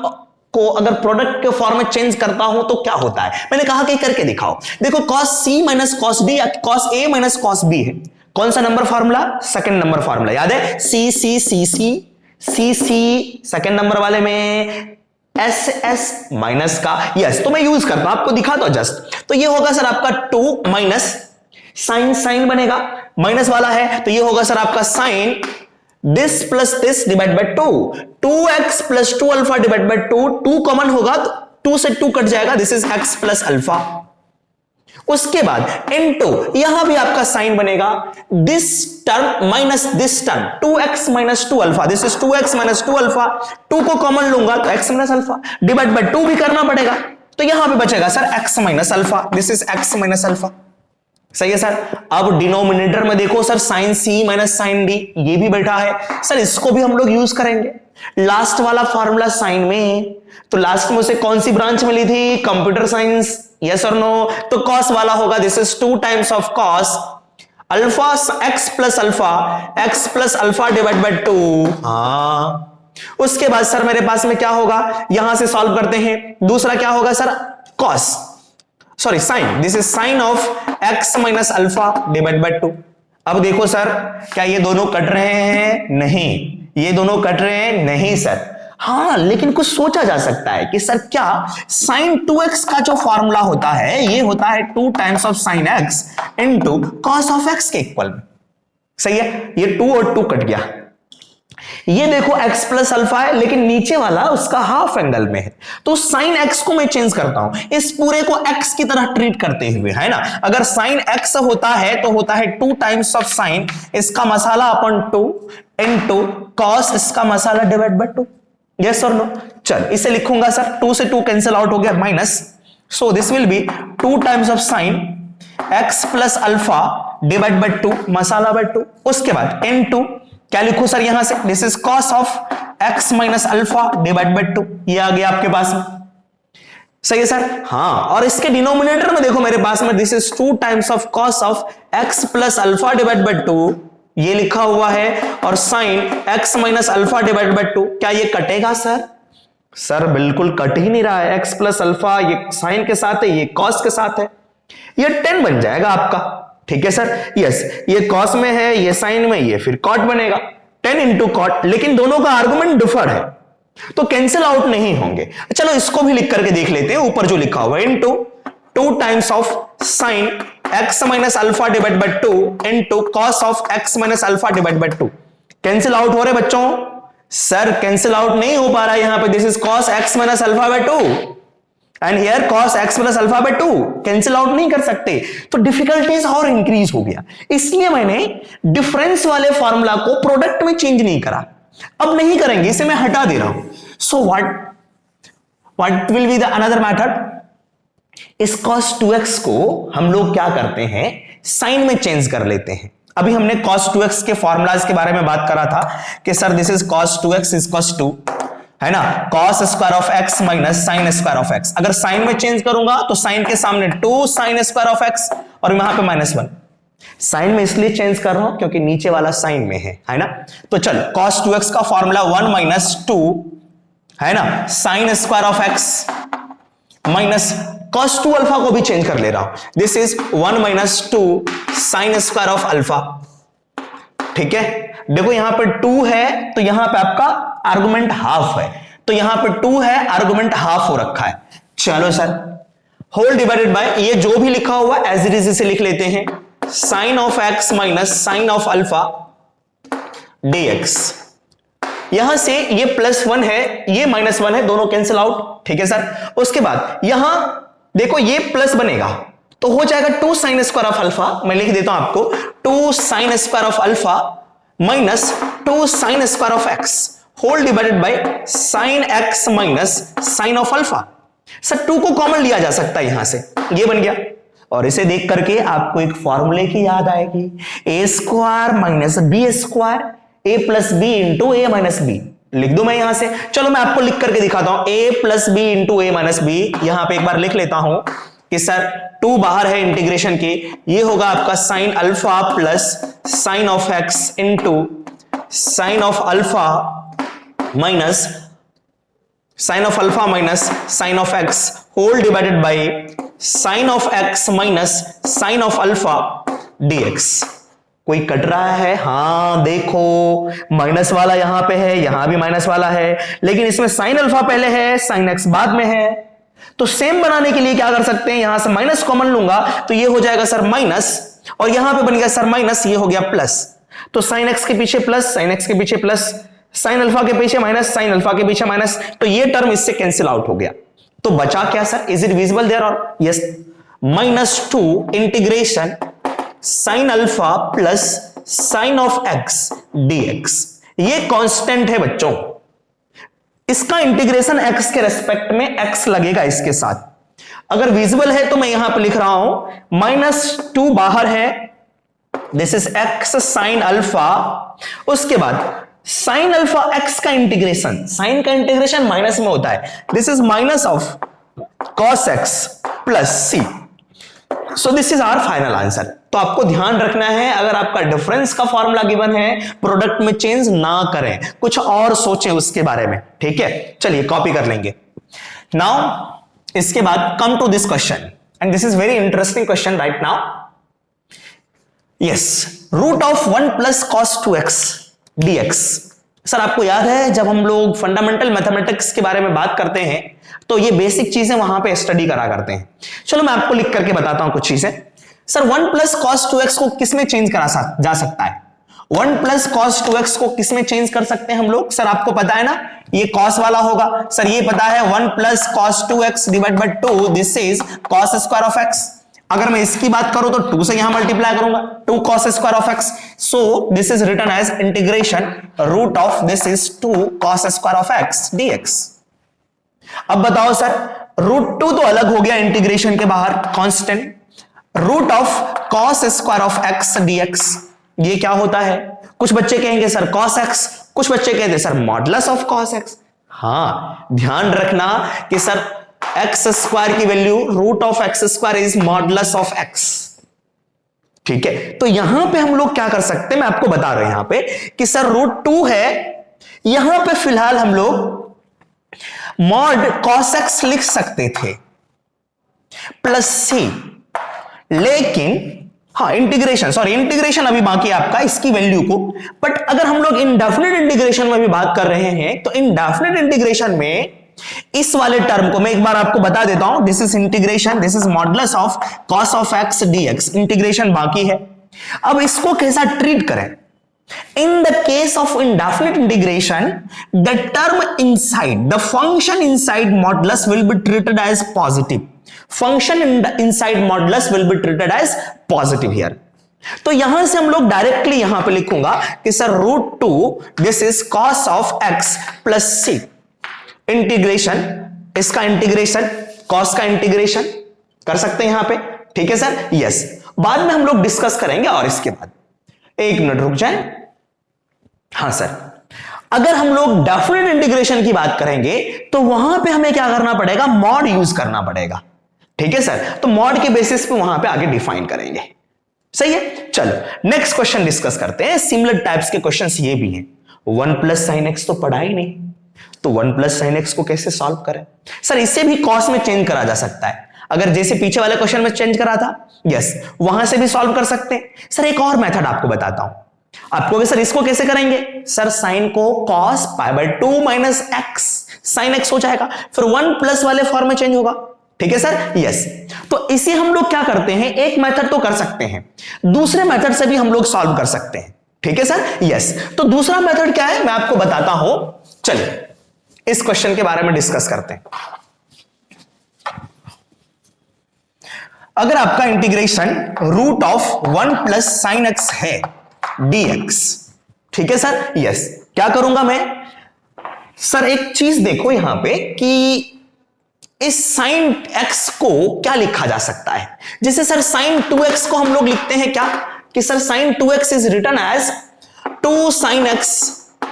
को अगर प्रोडक्ट के फॉर्म में चेंज करता हूं तो क्या होता है, मैंने कहा कि करके दिखाओ। देखो cos c minus cos d या cos a minus cos b है, कौन सा number formula? Second number formula, याद है c c c c c c second number वाले में s s माइनस का। यस, तो मैं यूज करता हूं, आपको दिखाता हूं जस्ट। तो ये होगा सर आपका 2 माइनस साइन बनेगा, माइनस वाला है तो ये होगा सर आपका sine this plus this divide by 2x plus 2 alpha divide by 2 common होगा तो 2 से 2 कट जाएगा, this is x plus alpha. उसके बाद इनटू यहां भी आपका साइन बनेगा this term minus this term 2x minus 2 alpha, this is 2x minus 2 alpha, 2 को कॉमन लूंगा तो x minus alpha divide by 2 भी करना पड़ेगा, तो यहां पे बचेगा sir x minus alpha, this is x minus alpha. सही है सर? अब डिनोमिनेटर में देखो सर साइन सी माइनस साइन डी ये भी बैठा है सर, इसको भी हम लोग यूज करेंगे। लास्ट वाला फॉर्मूला साइन में, तो लास्ट में उसे कौन सी ब्रांच मिली थी? Computer science. यस और नो? तो कॉस वाला होगा, this is 2 times of cos alpha x plus alpha divide by 2। हाँ, उसके बाद सर मेरे पास में क्या होगा, यहां से सॉल्व करते हैं। दूसरा क्या होगा sir? Cos sorry sine, this is sine of x minus alpha divide by 2। अब देखो सर क्या ये दोनों कट रहे हैं? नहीं, ये दोनों कट रहे हैं नहीं सर। हाँ, लेकिन कुछ सोचा जा सकता है कि सर क्या साइन 2x का जो फॉर्मूला होता है ये होता है 2 times of sine x into cos of x के इक्वल में। सही है? ये 2 और 2 कट गया। ये देखो x प्लस अल्फा है लेकिन नीचे वाला उसका हाफ एंगल में है, तो साइन x को मैं चेंज करता हूं इस पूरे को x की तरह ट्रीट करते हुए, है ना। अगर साइन x होता है तो होता है 2 टाइम्स ऑफ साइन इसका मसाला अपॉन 2 इनटू कॉस इसका मसाला डिवाइड बाय 2। यस और नो? चल इसे लिखूंगा सर, 2 से 2 कैंसिल आउट हो गया minus, so this will be 2 times of sine x plus alpha divide by 2 मसाला बाय 2। उसके बाद इनटू क्या लिखूं सर यहां से? This is cos of x minus alpha divide by 2। ये आ गया आपके पास में। सही है सर? हाँ, और इसके डिनोमिनेटर में देखो मेरे पास में this is 2 times of cos of x plus alpha divide by 2 ये लिखा हुआ है, और sine x minus alpha divide by 2। क्या ये कटेगा सर? सर बिल्कुल कट ही नहीं रहा है, x प्लस अल्फा ये साइन के साथ है, ये कॉस के साथ है, ये 10 बन जाएगा आपका। ठीक है सर? यस, ये कॉस में है, ये साइन में, ये फिर कॉट बनेगा 10 इंटू कॉट, लेकिन दोनों का आर्गुमेंट डिफर है। तो कैंसिल आउट नहीं होंगे। चलो इसको भी लिख करके देख लेते हैं, ऊपर जो लिखा हुआ है into 2 times of sine x minus alpha divide by 2 into cos of x minus alpha divide by 2। Cancel out हो रहे बच्चों? सर कैंसिल आउट नहीं हो पा रहा है यहां पे। This is cos x minus alpha by 2 and here cos x plus alpha by 2। Cancel out नहीं कर सकते, तो डिफिकल्टीज और इंक्रीज हो गया। इसलिए मैंने डिफरेंस वाले फॉर्मूला को प्रोडक्ट में चेंज नहीं करा। अब नहीं करेंगे, इसे मैं हटा दे रहा हूं। So what will be the another method? इस cos 2x को हम लोग क्या करते हैं, साइन में चेंज कर लेते हैं। अभी हमने cos 2x के फॉर्मूलाज के बारे में बात करा था कि sir this is cos 2x is cos 2, है ना, cos square of x minus sign square of x। अगर साइन में चेंज करूंगा तो साइन के सामने 2 साइन स्क्वायर ऑफ x और यहां पे -1। साइन में इसलिए चेंज कर रहा हूं क्योंकि नीचे वाला साइन में है ना। तो चल cos 2x का फॉर्मूला 1 माइनस 2, है ना, sign square of x minus cos 2 alpha को भी चेंज कर ले रहा हूं। This is 1 minus 2 sine square of alpha. ठीक है, देखो यहां पे 2 है तो यहां पे आपका आर्गुमेंट हाफ है, तो यहां पे 2 है, आर्गुमेंट हाफ हो रखा है। चलो सर, होल डिवाइडेड बाय ये जो भी लिखा हुआ एज इट इज इसे लिख लेते हैं, sine of x minus sine of alpha dx। यहां से ये +1 है, ये -1 है, दोनों कैंसिल आउट। ठीक है सर, उसके बाद यहां देखो ये प्लस बनेगा तो हो जाएगा 2 साइन स्क्वायर ऑफ अल्फा। मैं लिख देता हूं आपको 2 sine square of alpha minus 2 sine square of x whole divided by sine x minus sine of alpha. Sir 2 को कॉमन लिया जा सकता है यहां से, ये बन गया। और इसे देख करके आपको एक फॉर्मूले की याद आएगी, ए स्क्वायर माइनस बी स्क्वायर, ए प्लस बी इंटू ए माइनस बी। लिख दूं मैं यहां से? चलो मैं आपको लिख करके दिखाता हूं, ए प्लस बी इंटू ए माइनस बी। यहां पे एक बार लिख लेता हूं कि सर 2 बाहर है इंटीग्रेशन के, ये होगा आपका sine alpha plus sine of x into sine of alpha minus sine of alpha minus sine of x whole divided by sine of x minus sine of alpha dx. कोई cut रहा है? हां देखो, minus वाला यहां पे है, यहां भी माइनस वाला है, लेकिन इसमें साइन अल्फा पहले है, साइन एक्स बाद में है। तो सेम बनाने के लिए क्या कर सकते हैं, यहां से माइनस कॉमन लूंगा तो ये हो जाएगा सर माइनस, और यहां पे बन गया सर माइनस, ये हो गया प्लस। तो साइन एक्स के पीछे प्लस, साइन एक्स के पीछे प्लस, साइन अल्फा के पीछे माइनस, साइन अल्फा के पीछे माइनस, तो ये टर्म इससे कैंसिल आउट हो गया। तो बचा क्या sir? Is it visible there? और yes, -2 integration sine alpha plus sine of x dx. ये कांस्टेंट है बच्चों, इसका इंटीग्रेशन x के रेस्पेक्ट में x लगेगा इसके साथ। अगर विजिबल है तो मैं यहां पे लिख रहा हूं -2 बाहर है, this is x sine alpha, उसके बाद साइन अल्फा x का इंटीग्रेशन, साइन का इंटीग्रेशन माइनस में होता है, this is minus of cos x plus c। So this is our final answer. तो आपको ध्यान रखना है, अगर आपका डिफरेंस का फॉर्मूला गिवन है, प्रोडक्ट में चेंज ना करें, कुछ और सोचें उसके बारे में। ठीक है, चलिए कॉपी कर लेंगे। नाउ इसके बाद come to this question, and this is very interesting question right now. Yes, root of 1 plus cos 2x dx। Sir आपको याद है जब हम लोग फंडामेंटल मैथमेटिक्स के बारे में बात करते हैं तो ये बेसिक चीजें वहां पे स्टडी करा करते हैं। चलो मैं आपको लिख करके बताता हूं कुछ चीजें। सर 1 प्लस cos 2x को किसमें चेंज करा जा सकता है? 1 प्लस cos 2x को किसमें चेंज कर सकते हैं हम लोग? सर आपको पता है ना, ये cos वाला होगा। सर ये पता है 1 plus cos 2x divide by 2, this is cos square of x। अगर मैं इसकी बात करूं तो 2 से यहां मल्टीप्लाई करूंगा, 2 cos square of x। So this is written as integration root of this is 2 cos square of x dx। अब बताओ सर, रूट 2 तो अलग हो गया इंटीग्रेशन के बाहर, constant. Root of cos square of x dx, ये क्या होता है? कुछ बच्चे कहेंगे सर cos x, कुछ बच्चे कहते हैं sir modulus of cos x। हां ध्यान रखना कि सर x स्क्वायर की value root of x square is modulus of x। ठीक है, तो यहां पे हम लोग क्या कर सकते हैं, मैं आपको बता रहा हूं यहां पे कि सर रूट 2 है, यहां पे फिलहाल हम लोग मॉड cos x लिख सकते थे प्लस c, लेकिन हाँ इंटीग्रेशन अभी बाकी है आपका इसकी वैल्यू को। बट अगर हम लोग इंडेफिनिट इंटीग्रेशन में भी बात कर रहे हैं तो इंडेफिनिट इंटीग्रेशन में इस वाले टर्म को मैं एक बार आपको बता देता हूं, this is integration, this is modulus of cos of x dx, integration बाकी है। अब इसको कैसा ट्रीट करें? In the case of indefinite integration, the term inside, the function inside modulus will be treated as positive. Function inside modulus will be treated as positive here. तो यहां से हम लोग डायरेक्टली यहां पे लिखूंगा कि sir √2 this is cos of x plus c, integration, इसका इंटीग्रेशन, cos का इंटीग्रेशन कर सकते हैं यहां पे, ठीक है सर? यस, बाद में हम लोग डिस्कस करेंगे। और इसके बाद एक मिनट रुक जाए। हां सर, अगर हम लोग डेफिनेट इंटीग्रेशन की बात करेंगे तो वहां पे हमें क्या करना पड़ेगा? मॉड यूज करना पड़ेगा, ठीक है सर? तो मॉड के बेसिस पे वहां पे आगे डिफाइन करेंगे, सही है? चलो नेक्स्ट क्वेश्चन डिस्कस करते हैं। सिमिलर टाइप्स के क्वेश्चंस ये भी हैं। 1 प्लस साइन एक्स तो पढ़ा ही नहीं, तो 1 प्लस साइन एक्स को कैसे सॉल्व करें? सर इसे भी कॉस में चेंज करा जा सकता है। अगर जैसे पीछे वाले क्वेश्चन में चेंज करा था, यस, वहां से भी सॉल्व कर सकते हैं। सर एक और मेथड आपको बताता हूं, आपको सर इसको कैसे करेंगे? सर साइन को cos π/2 minus x sine x हो जाएगा, फिर 1 प्लस वाले फॉर्म में चेंज होगा, ठीक है सर? यस। तो इसे हम लोग क्या करते हैं, एक मेथड तो कर सकते हैं, दूसरे मेथड से भी हम लोग सॉल्व कर सकते हैं, ठीक है सर? यस। तो दूसरा मेथड क्या है मैं आपको बताता हूं। चलिए इस क्वेश्चन के बारे में डिस्कस करते हैं। अगर आपका इंटीग्रेशन √1 प्लस साइन एक्स है dx, ठीक है सर? यस। क्या करूंगा मैं? सर एक चीज देखो यहां पे कि इस साइन x को क्या लिखा जा सकता है? जैसे सर साइन 2x को हम लोग लिखते हैं क्या कि sir sine 2x is written as 2 sine x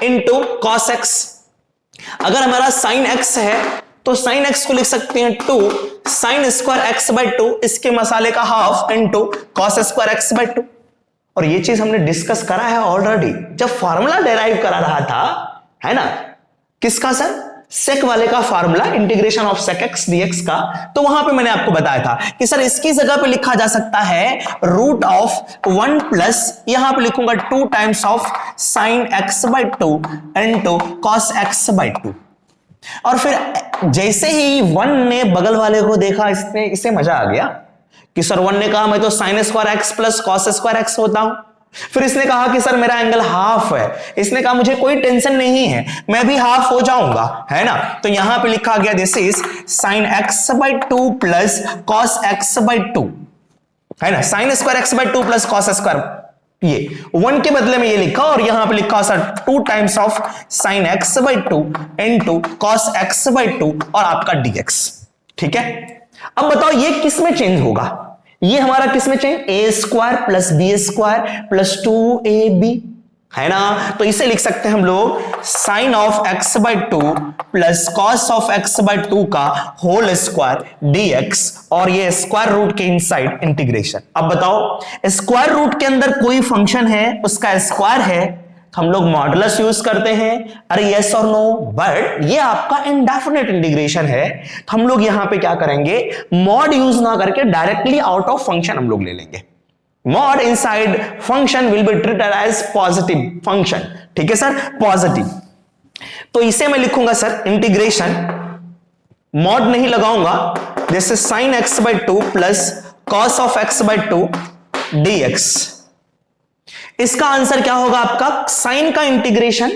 into cos x। अगर हमारा साइन x है तो साइन x को लिख सकते हैं 2 साइन स्क्वायर x/2, इसके मसाले का half into cos square x/2। और ये चीज हमने डिस्कस करा है ऑलरेडी जब फॉर्मूला डेराइव करा रहा था, है ना? किसका सर? सेक वाले का formula, integration of sec x dx का। तो वहां पे मैंने आपको बताया था कि सर इसकी जगह पे लिखा जा सकता है √1 प्लस, यहां पे लिखूंगा 2 times of sign x/2 into cos x/2। और फिर जैसे ही 1 ने बगल वाले को देखा, इसे मजा आ गया कि सर 1 ने कहा मैं तो sign square x plus cos square x होता हूं। फिर इसने कहा कि सर मेरा एंगल हाफ है, इसने कहा मुझे कोई टेंशन नहीं है, मैं भी हाफ हो जाऊंगा, है ना? तो यहां पे लिखा गया this is sign x/2 plus cos x/2, है ना? Sine square x/2 plus cos square, ये 1 के बदले में ये लिखा और यहां पे लिखा sir 2 times of sign x/2 into cos x/2 और आपका dx, ठीक है? अब बताओ ये किस में चेंज होगा? ये हमारा किस में change? a square plus b square plus 2ab, है ना? तो इसे लिख सकते हैं हम लोग sine of x/2 plus cos of x/2 का होल स्क्वायर dx, और ये स्क्वायर रूट के इनसाइड इंटीग्रेशन। अब बताओ स्क्वायर रूट के अंदर कोई फंक्शन है उसका स्क्वायर है, हम लोग मॉडुलस यूज करते हैं, अरे यस और नो? बट ये आपका इंडेफिनिट इंटीग्रेशन है, तो हम लोग यहां पे क्या करेंगे? मॉड यूज ना करके डायरेक्टली आउट ऑफ फंक्शन हम लोग ले लेंगे। Mod inside function will be treated as positive function, ठीक है सर? पॉजिटिव। तो इसे मैं लिखूंगा सर इंटीग्रेशन, मॉड नहीं लगाऊंगा, जैसे sine x/2 plus cos of x/2 dx। इसका आंसर क्या होगा आपका? साइन का इंटीग्रेशन,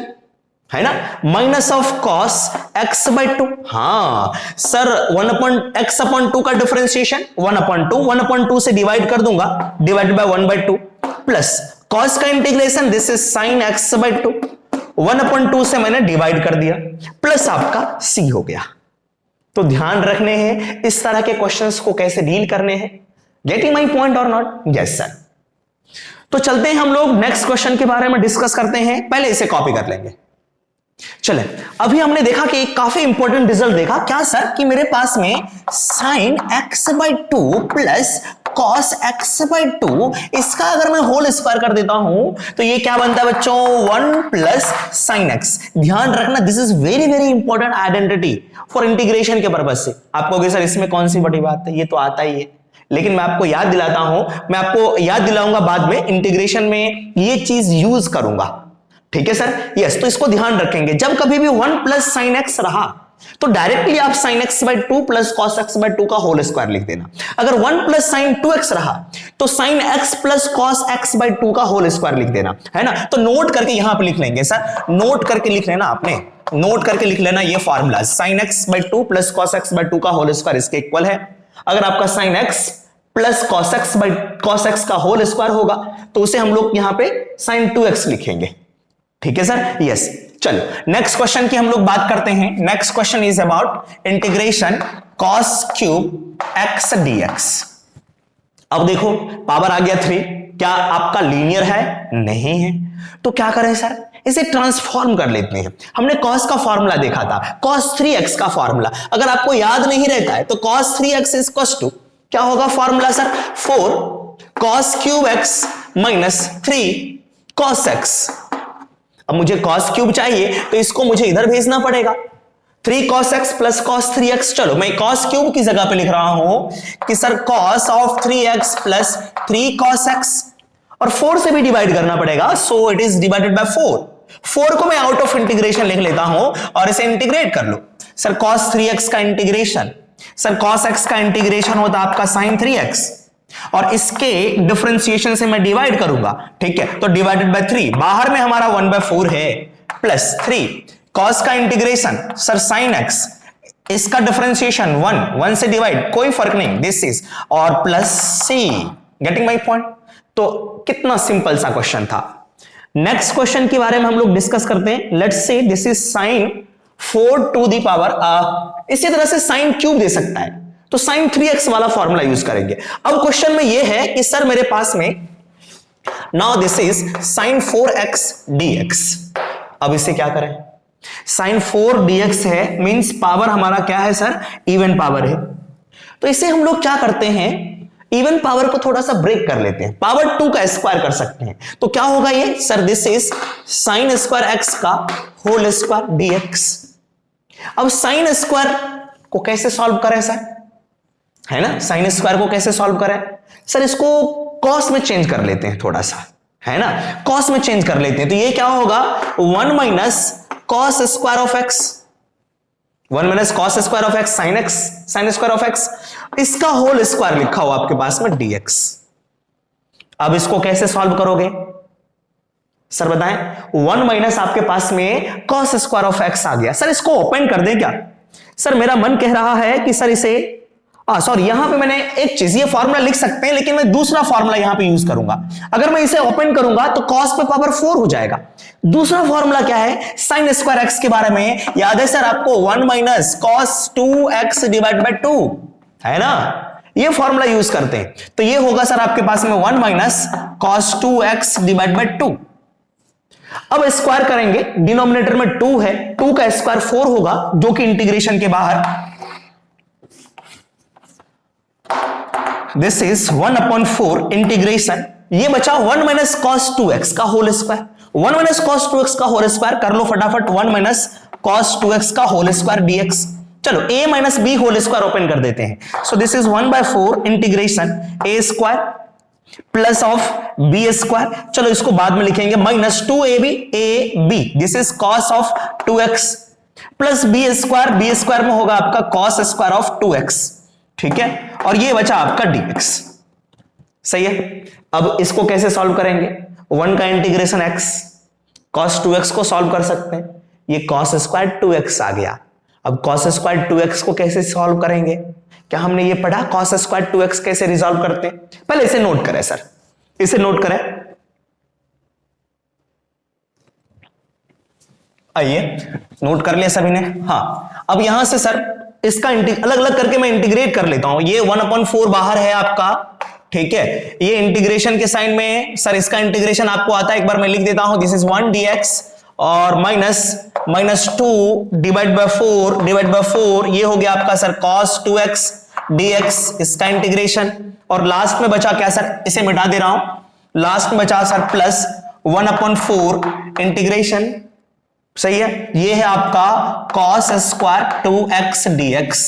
है ना, माइनस ऑफ कॉस x/2। हाँ सर 1/x/2 का डिफरेंशिएशन 1/2 से डिवाइड कर दूंगा, डिवाइड बाय 1/2 प्लस कॉस का integration this is sign x/2, 1/2 से मैंने डिवाइड कर दिया, प्लस आपका c हो गया। तो ध्यान रखने हैं इस तरह के क्वेश्चंस को कैसे डील करने हैं। गेटिंग माई पॉइंट और नॉट? Yes sir. तो चलते हैं हम लोग नेक्स्ट क्वेश्चन के बारे में डिस्कस करते हैं। पहले इसे कॉपी कर लेंगे। चले, अभी हमने देखा कि एक काफी इंपॉर्टेंट रिजल्ट देखा क्या सर कि मेरे पास में sin x/2 plus cos x/2, इसका अगर मैं होल स्क्वायर कर देता हूं तो ये क्या बनता है बच्चों? 1 प्लस sin x। ध्यान रखना this is very very important identity for integration के पर्पज से। आपको सर इसमें कौन सी बड़ी बात है, ये तो आता ही है। लेकिन मैं आपको याद दिलाता हूं, मैं आपको याद दिलाऊंगा बाद में, इंटीग्रेशन में ये चीज यूज करूंगा, ठीक है सर। यस, तो इसको ध्यान रखेंगे, जब कभी भी 1 प्लस साइन एक्स रहा तो डायरेक्टली आप sine x by 2 plus cos x by 2 का होल स्क्वायर लिख देना। अगर 1 प्लस साइन 2x रहा तो sine x plus cos x by 2 का होल स्क्वायर लिख देना, है ना। तो नोट करके यहां पे लिख लेंगे सर, नोट करके लिख लेना, आपने नोट करके लिख लेना ये formula, sine x by 2 plus cos x by 2 का होल स्क्वायर इसके इक्वल है। अगर आपका sine x plus cos x by cos x का होल स्क्वायर होगा तो उसे हम लोग यहां पे साइन 2x लिखेंगे, ठीक है सर। यस, चलो नेक्स्ट क्वेश्चन की हम लोग बात करते हैं। Next question is about integration cos cube x dx। अब देखो पावर आ गया 3, क्या आपका लीनियर है? नहीं है, तो क्या करें सर, इसे ट्रांसफॉर्म कर लेते हैं। हमने cos का फॉर्मूला देखा था, cos 3x का फॉर्मूला, अगर आपको याद नहीं रहता है तो cos 3x इक्वल्स टू क्या होगा formula sir, 4 cos cube x minus 3 cos x। अब मुझे cos क्यूब चाहिए तो इसको मुझे इधर भेजना पड़ेगा, 3 cos x plus cos 3x। चलो मैं cos क्यूब की जगह पे लिख रहा हूं कि sir cos of 3x plus 3 cos x, और 4 से भी डिवाइड करना पड़ेगा, so it is divided by 4 को मैं आउट ऑफ इंटीग्रेशन लिख लेता हूं और इसे इंटीग्रेट कर लो। सर cos 3x का इंटीग्रेशन, सर cos x का इंटीग्रेशन होता आपका sin 3x, और इसके डिफरेंशिएशन से मैं डिवाइड करूंगा, ठीक है, तो डिवाइडेड बाय 3, बाहर में हमारा 1/4 है, प्लस 3 cos का इंटीग्रेशन सर sin x, इसका डिफरेंशिएशन 1 से डिवाइड, कोई फर्क नहीं, दिस इज, और plus c। Getting my point? तो कितना सिंपल सा क्वेश्चन था। नेक्स्ट क्वेश्चन के बारे में हम लोग डिस्कस करते हैं। Let's say this is sin 4 to the power, इसी तरह से sin क्यूब दे सकता है तो sin 3x वाला फॉर्मूला यूज करेंगे। अब क्वेश्चन में यह है कि सर मेरे पास में now this is sin 4x dx। अब इसे क्या करें, sin 4 dx है, मींस पावर हमारा क्या है सर, इवन पावर है, तो इसे हम लोग क्या करते हैं, इवन पावर को थोड़ा सा ब्रेक कर लेते हैं, पावर 2 का स्क्वायर कर सकते हैं। तो क्या होगा ये sir, this is sin square x का होल स्क्वायर dx। अब sin स्क्वायर को कैसे सॉल्व करें सर, है ना, साइन स्क्वायर को कैसे सॉल्व करें सर, इसको कॉस में चेंज कर लेते हैं थोड़ा सा, है ना, कॉस में चेंज कर लेते हैं, तो ये क्या होगा 1 minus cos square of x, 1 minus cos square of x sine x, sign square of x, इसका होल स्क्वायर लिखा हुआ आपके पास में dx। अब इसको कैसे सॉल्व करोगे सर बताएं, 1 माइनस आपके पास में कॉस स्क्वायर ऑफ एक्स आ गया, सर इसको ओपन कर दें क्या, सर मेरा मन कह रहा है कि सर इसे सॉरी, यहां पे मैंने एक चीज, ये फॉर्मूला लिख सकते हैं लेकिन मैं दूसरा फॉर्मूला यहां पे यूज करूंगा। अगर मैं इसे ओपन करूंगा तो cos पे पावर 4 हो जाएगा। दूसरा फॉर्मूला क्या है, sin स्क्वायर x के बारे में याद है सर आपको, 1 minus cos 2x divide by 2, है ना, ये फॉर्मूला यूज करते हैं। तो ये होगा सर आपके पास में 1 minus cos 2x divide by 2। अब स्क्वायर करेंगे, डिनोमिनेटर में 2 है, 2 का स्क्वायर 4 होगा, जो कि इंटीग्रेशन के बाहर, दिस इज 1/4 इंटीग्रेशन, ये बचा 1 माइनस cos 2x का whole square, 1 minus cos 2x का होल स्क्वायर कर लो फटाफट, 1 माइनस cos 2x का होल स्क्वायर dx। चलो a minus b whole square open कर देते हैं, so this is 1/4 integration a square plus of b square, चलो इसको बाद में लिखेंगे, minus 2ab, this is cos of 2x plus b square में होगा आपका cos स्क्वायर ऑफ 2x, ठीक है, और ये बचा आपका dx, सही है। अब इसको कैसे सॉल्व करेंगे, 1 का इंटीग्रेशन x, cos 2x को सॉल्व कर सकते हैं, ये cos स्क्वायर 2x आ गया। अब cos स्क्वायर 2x को कैसे सॉल्व करेंगे, क्या हमने ये पढ़ा cos स्क्वायर 2x कैसे रिजॉल्व करते हैं, पहले इसे नोट करें सर, इसे नोट करें, आइए नोट कर लिया सभी ने, हाँ। अब यहां से सर इसका अलग अलग करके मैं इंटीग्रेट कर लेता हूं, ये 1/4 बाहर है आपका, ठीक है, ये इंटीग्रेशन के साइन में सर इसका इंटीग्रेशन आपको आता है, एक बार मैं लिख देता हूं, दिस इज 1 dx और माइनस 2 डिवाइड बाय 4 ये हो गया आपका सर cos 2x dx, इसका इंटीग्रेशन, और लास्ट में बचा क्या सर, इसे मिटा दे रहा हूं, लास्ट में बचा सर प्लस 1/4 इंटीग्रेशन, सही है, ये है आपका cos square 2x dx।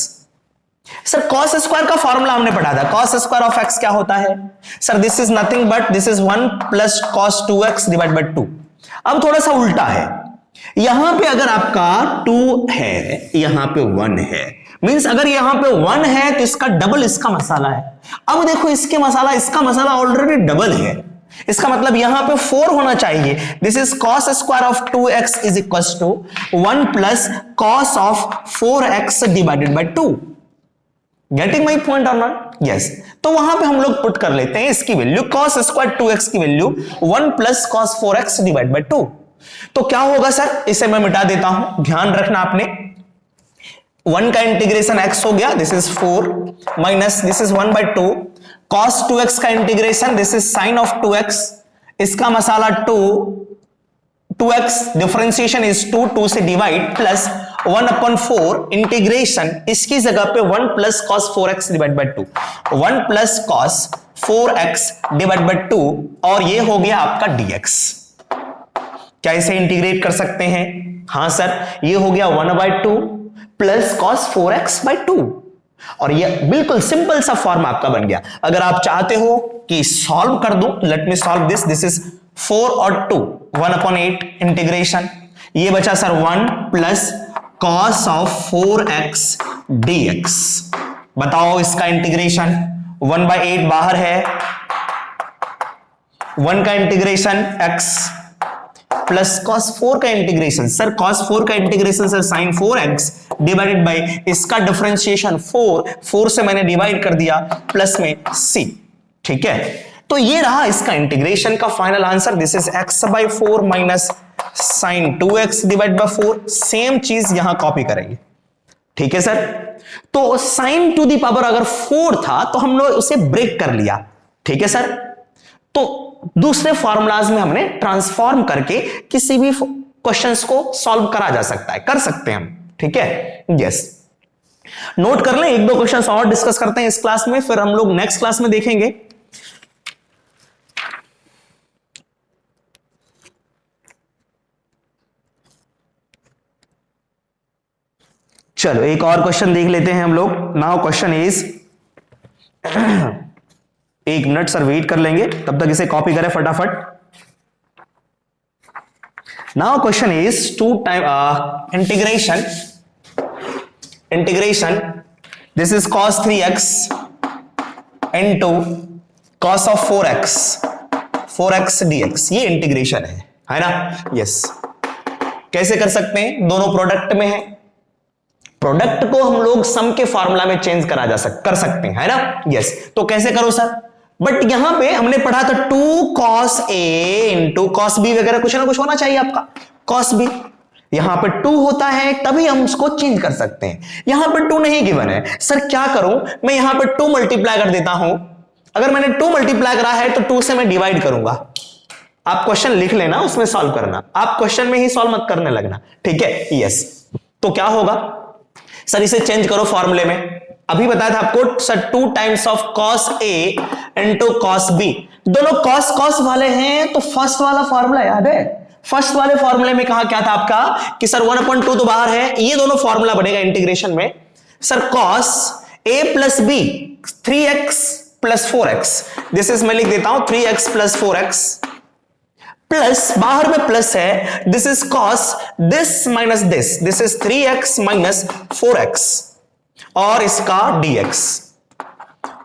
Sir cos square का फॉर्मूला हमने पढ़ा था, कॉस स्क्वायर ऑफ एक्स क्या होता है sir, this is nothing but this is 1 plus cos 2x divide by 2। अब थोड़ा सा उल्टा है, यहां पे अगर आपका 2 है, यहां पे 1 है, मींस अगर यहां पे 1 है तो इसका डबल इसका मसाला है। अब देखो इसके मसाला, इसका मसाला ऑलरेडी डबल है, इसका मतलब यहां पे 4 होना चाहिए। This is cos square of 2x is equal to 1 plus cos of 4x divided by 2। Getting my point और नॉट? यस। तो वहां पे हम लोग पुट कर लेते हैं इसकी वैल्यू, कॉस स्क्वायर 2x की value 1 plus cos 4x divide by 2। तो क्या होगा सर, इसे मैं मिटा देता हूं, ध्यान रखना आपने। 1 का इंटीग्रेशन x हो गया, this is 4 minus this is 1 by 2, cos 2x का integration this is sine of 2x, इसका मसाला 2x डिफरेंशिएशन इज 2 से डिवाइड प्लस 1/4 इंटीग्रेशन, इसकी जगह पे 1 plus cos 4x divide by 2, 1 plus cos 4x divide by 2, और ये हो गया आपका dx। क्या इसे इंटीग्रेट कर सकते हैं? हां सर, ये हो गया 1/2 प्लस cos 4x बाय 2, और ये बिल्कुल सिंपल सा फॉर्म आपका बन गया। अगर आप चाहते हो कि सॉल्व कर दूं, let me solve this, this is 4 और 2, 1/8 इंटीग्रेशन, ये बचा sir 1 plus cos of 4x dx। बताओ इसका इंटीग्रेशन, 1/8 बाहर है, 1 का इंटीग्रेशन x प्लस cos 4 का इंटीग्रेशन, सर cos 4 का integration sir sin 4x divided bye इसका डिफरेंशिएशन 4 से मैंने डिवाइड कर दिया प्लस में c। ठीक है, तो ये रहा इसका इंटीग्रेशन का final answer, this is x/4 minus sin 2x divide by 4। Same चीज यहां कॉपी करेंगे। ठीक है सर, तो sin टू दी पावर अगर 4 था तो हम लोग उसे ब्रेक कर लिया। ठीक है सर, तो दूसरे फॉर्मूलाज में हमने ट्रांसफॉर्म करके किसी भी क्वेश्चंस को सॉल्व करा जा सकता है, कर सकते हैं हम। ठीक है, यस। नोट कर लें, एक दो क्वेश्चंस और डिस्कस करते हैं इस क्लास में, फिर हम लोग नेक्स्ट क्लास में देखेंगे। चलो एक और क्वेश्चन देख लेते हैं हम लोग। नाउ क्वेश्चन इज, एक मिनट सर वेट कर लेंगे, तब तक इसे कॉपी करें फटाफट। Now question is 2 time integration this is cos 3x into cos of 4x dx, ये इंटीग्रेशन है ना? यस। कैसे कर सकते हैं? दोनों प्रोडक्ट में है, प्रोडक्ट को हम लोग सम के फॉर्मूला में चेंज कर सकते हैं, है ना? यस। तो कैसे करो सर? बट यहां पे हमने पढ़ा था 2 cos a into cos b वगैरह, कुछ ना कुछ होना चाहिए आपका cos b। यहां पे 2 होता है तभी हम उसको चेंज कर सकते हैं, यहां पे 2 नहीं गिवन है। सर क्या करूं मैं, यहां पे 2 मल्टीप्लाई कर देता हूं। अगर मैंने 2 मल्टीप्लाई करा है तो 2 से मैं डिवाइड करूंगा। आप क्वेश्चन लिख लेना, उसमें सॉल्व करना, आप क्वेश्चन में ही सॉल्व मत करने लगना। ठीक है, यस। तो क्या होगा सर, इसे चेंज करो फॉर्मूले में। अभी बताया था आपको sir 2 times of cos a into cos b, दोनों cos वाले हैं, तो फर्स्ट वाला फॉर्मूला याद है? फर्स्ट वाले फॉर्मूले में कहा क्या था आपका कि सर 1/2 तो बाहर है, ये दोनों फॉर्मूला बनेगा इंटीग्रेशन में। Sir cos a plus b 3x plus 4x, this is मैं लिख देता हूं 3x प्लस 4x, प्लस बाहर में प्लस है, this is cos this minus this is 3x minus 4x, और इसका dx।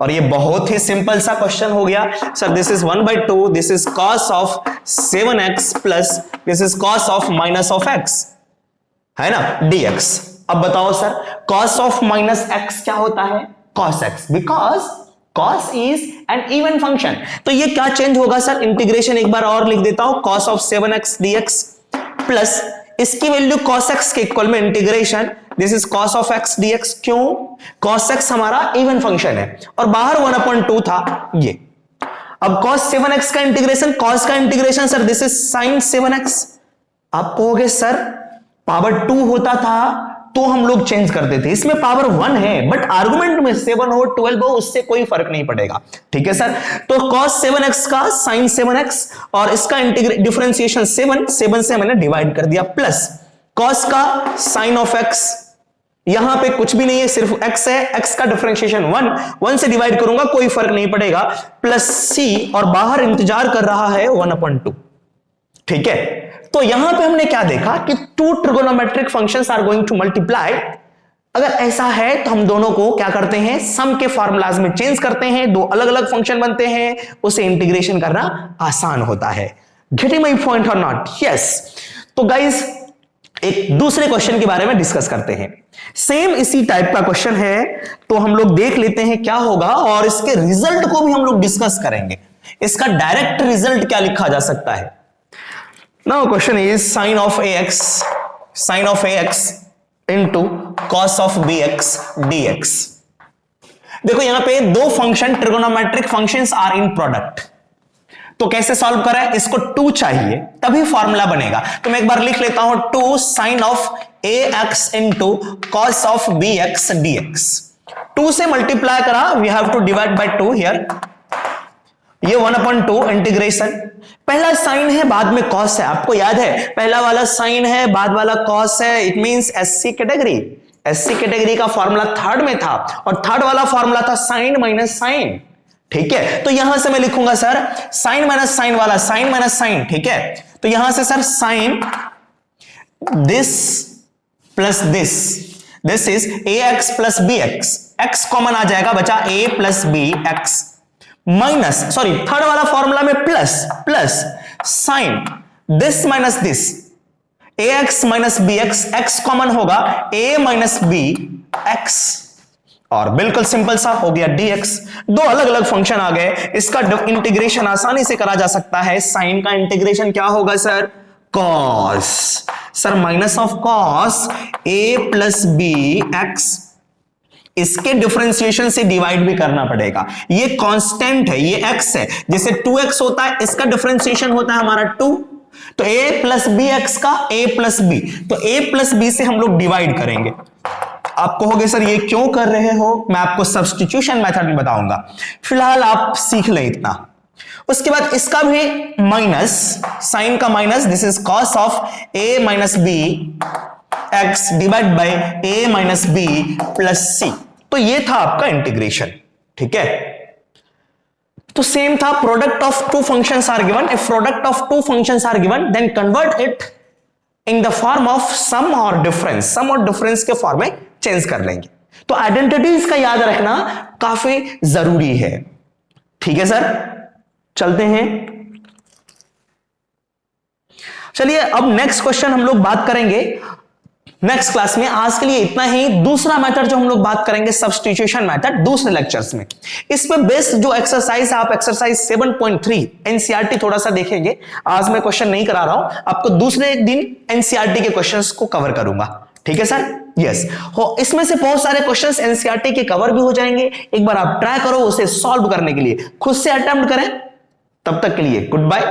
और ये बहुत ही सिंपल सा क्वेश्चन हो गया sir, this is 1/2, this is cos of 7x plus this is cos of minus of x, है ना? dx। अब बताओ sir, cos of minus x क्या होता है? cos x, because cos is an even function. तो ये क्या चेंज होगा सर? इंटीग्रेशन एक बार और लिख देता हूं, cos of 7x dx plus इसकी वैल्यू cos x के इक्वल में integration, this is cos of x dx। क्यों? cos x हमारा इवन फंक्शन है और बाहर 1/2 था ये। अब cos 7x का इंटीग्रेशन, cos का integration sir this is sin 7x। आप कहोगे सर पावर 2 होता था तो हम लोग चेंज करते थे, इसमें पावर 1 है, बट आर्गुमेंट में 7 हो 12 हो उससे कोई फर्क नहीं पड़ेगा। ठीक है सर, तो cos 7x का sin 7x और इसका डिफरेंशिएशन 7 से मैंने डिवाइड कर दिया, प्लस cos का sin ऑफ x यहां पे कुछ भी नहीं है, सिर्फ x है, x का डिफरेंशिएशन 1 से डिवाइड करूंगा कोई फर्क नहीं पड़ेगा, प्लस c, और बाहर इंतजार कर रहा है 1/2। ठीक है, तो यहां पे हमने क्या देखा कि two trigonometric functions are going to multiply. अगर ऐसा है तो हम दोनों को क्या करते हैं, सम के फार्मूलाज में चेंज करते हैं, दो अलग अलग फंक्शन बनते हैं, उसे इंटीग्रेशन करना आसान होता है। गेटिंग माय पॉइंट और नॉट? यस। तो गाइस एक दूसरे क्वेश्चन के बारे में डिस्कस करते हैं, सेम इसी टाइप का क्वेश्चन है, तो हम लोग देख लेते हैं क्या होगा और इसके रिजल्ट को भी हम लोग डिस्कस करेंगे। इसका डायरेक्ट रिजल्ट क्या लिखा जा सकता है। Now question is sine of ax into cos of bx dx। देखो यहां पे दो function trigonometric functions are in product, तो कैसे सॉल्व करें, इसको 2 चाहिए तभी फॉर्मूला बनेगा। तो मैं एक बार लिख लेता हूं 2 sine of ax into cos of bx dx। 2 से मल्टीप्लाई करा, we have to divide by 2 here, ये 1/2 इंटीग्रेशन, पहला साइन है बाद में कॉस है, आपको याद है पहला वाला साइन है बाद वाला कॉस है, इट मींस एससी कैटेगरी का फॉर्मूला थर्ड में था और थर्ड वाला फॉर्मूला था साइन माइनस साइन। ठीक है, तो यहां से मैं लिखूंगा सर साइन माइनस साइन वाला साइन माइनस साइन। ठीक है, तो यहां से sir sine this plus this is ax plus bx, x common आ जाएगा, बचा a plus bx minus, sorry third वाला फॉर्मूला में plus sine this minus this, ax minus bx, x कॉमन होगा a माइनस bx, और बिल्कुल सिंपल सा हो गया dx। दो अलग अलग फंक्शन आ गए, इसका इंटीग्रेशन आसानी से करा जा सकता है। साइन का इंटीग्रेशन क्या होगा sir, cos, sir minus of cos a plus bx, इसके डिफरेंशिएशन से डिवाइड भी करना पड़ेगा, ये कांस्टेंट है, ये x है, जैसे 2x होता है, इसका डिफरेंशिएशन होता है हमारा 2, तो a प्लस बी एक्स का a प्लस बी, तो a प्लस बी से हम लोग डिवाइड करेंगे। आप कहोगे सर ये क्यों कर रहे हो, मैं आपको सब्स्टिट्यूशन मेथड में बताऊंगा, फिलहाल आप सीख लें इतना। उसके बाद इसका भी माइनस, साइन का minus, this is cos of a minus b x divide by a minus b plus c, तो ये था आपका इंटीग्रेशन। ठीक है, तो सेम था, product of two functions are given, if product of two functions are given then convert it in the form of sum और difference, सम और डिफरेंस के फॉर्म में चेंज कर लेंगे। तो आइडेंटिटीज का याद रखना काफी जरूरी है। ठीक है सर, चलते हैं, चलिए अब नेक्स्ट क्वेश्चन हम लोग बात करेंगे नेक्स्ट क्लास में। आज के लिए इतना ही। दूसरा मेथड जो हम लोग बात करेंगे सब्स्टिट्यूशन मेथड, दूसरे लेक्चर्स में। इस पे बेस्ड जो एक्सरसाइज है, आप एक्सरसाइज 7.3 एनसीईआरटी थोड़ा सा देखेंगे। आज मैं क्वेश्चन नहीं करा रहा हूं, आपको दूसरे दिन एनसीईआरटी के क्वेश्चंस को कवर करूंगा। ठीक है सर, यस हो, इसमें से बहुत सारे क्वेश्चंस एनसीईआरटी के कवर भी हो जाएंगे। एक बार आप ट्राई करो उसे सॉल्व करने के लिए, खुद से अटेम्प्ट करें। तब तक के लिए गुड बाय।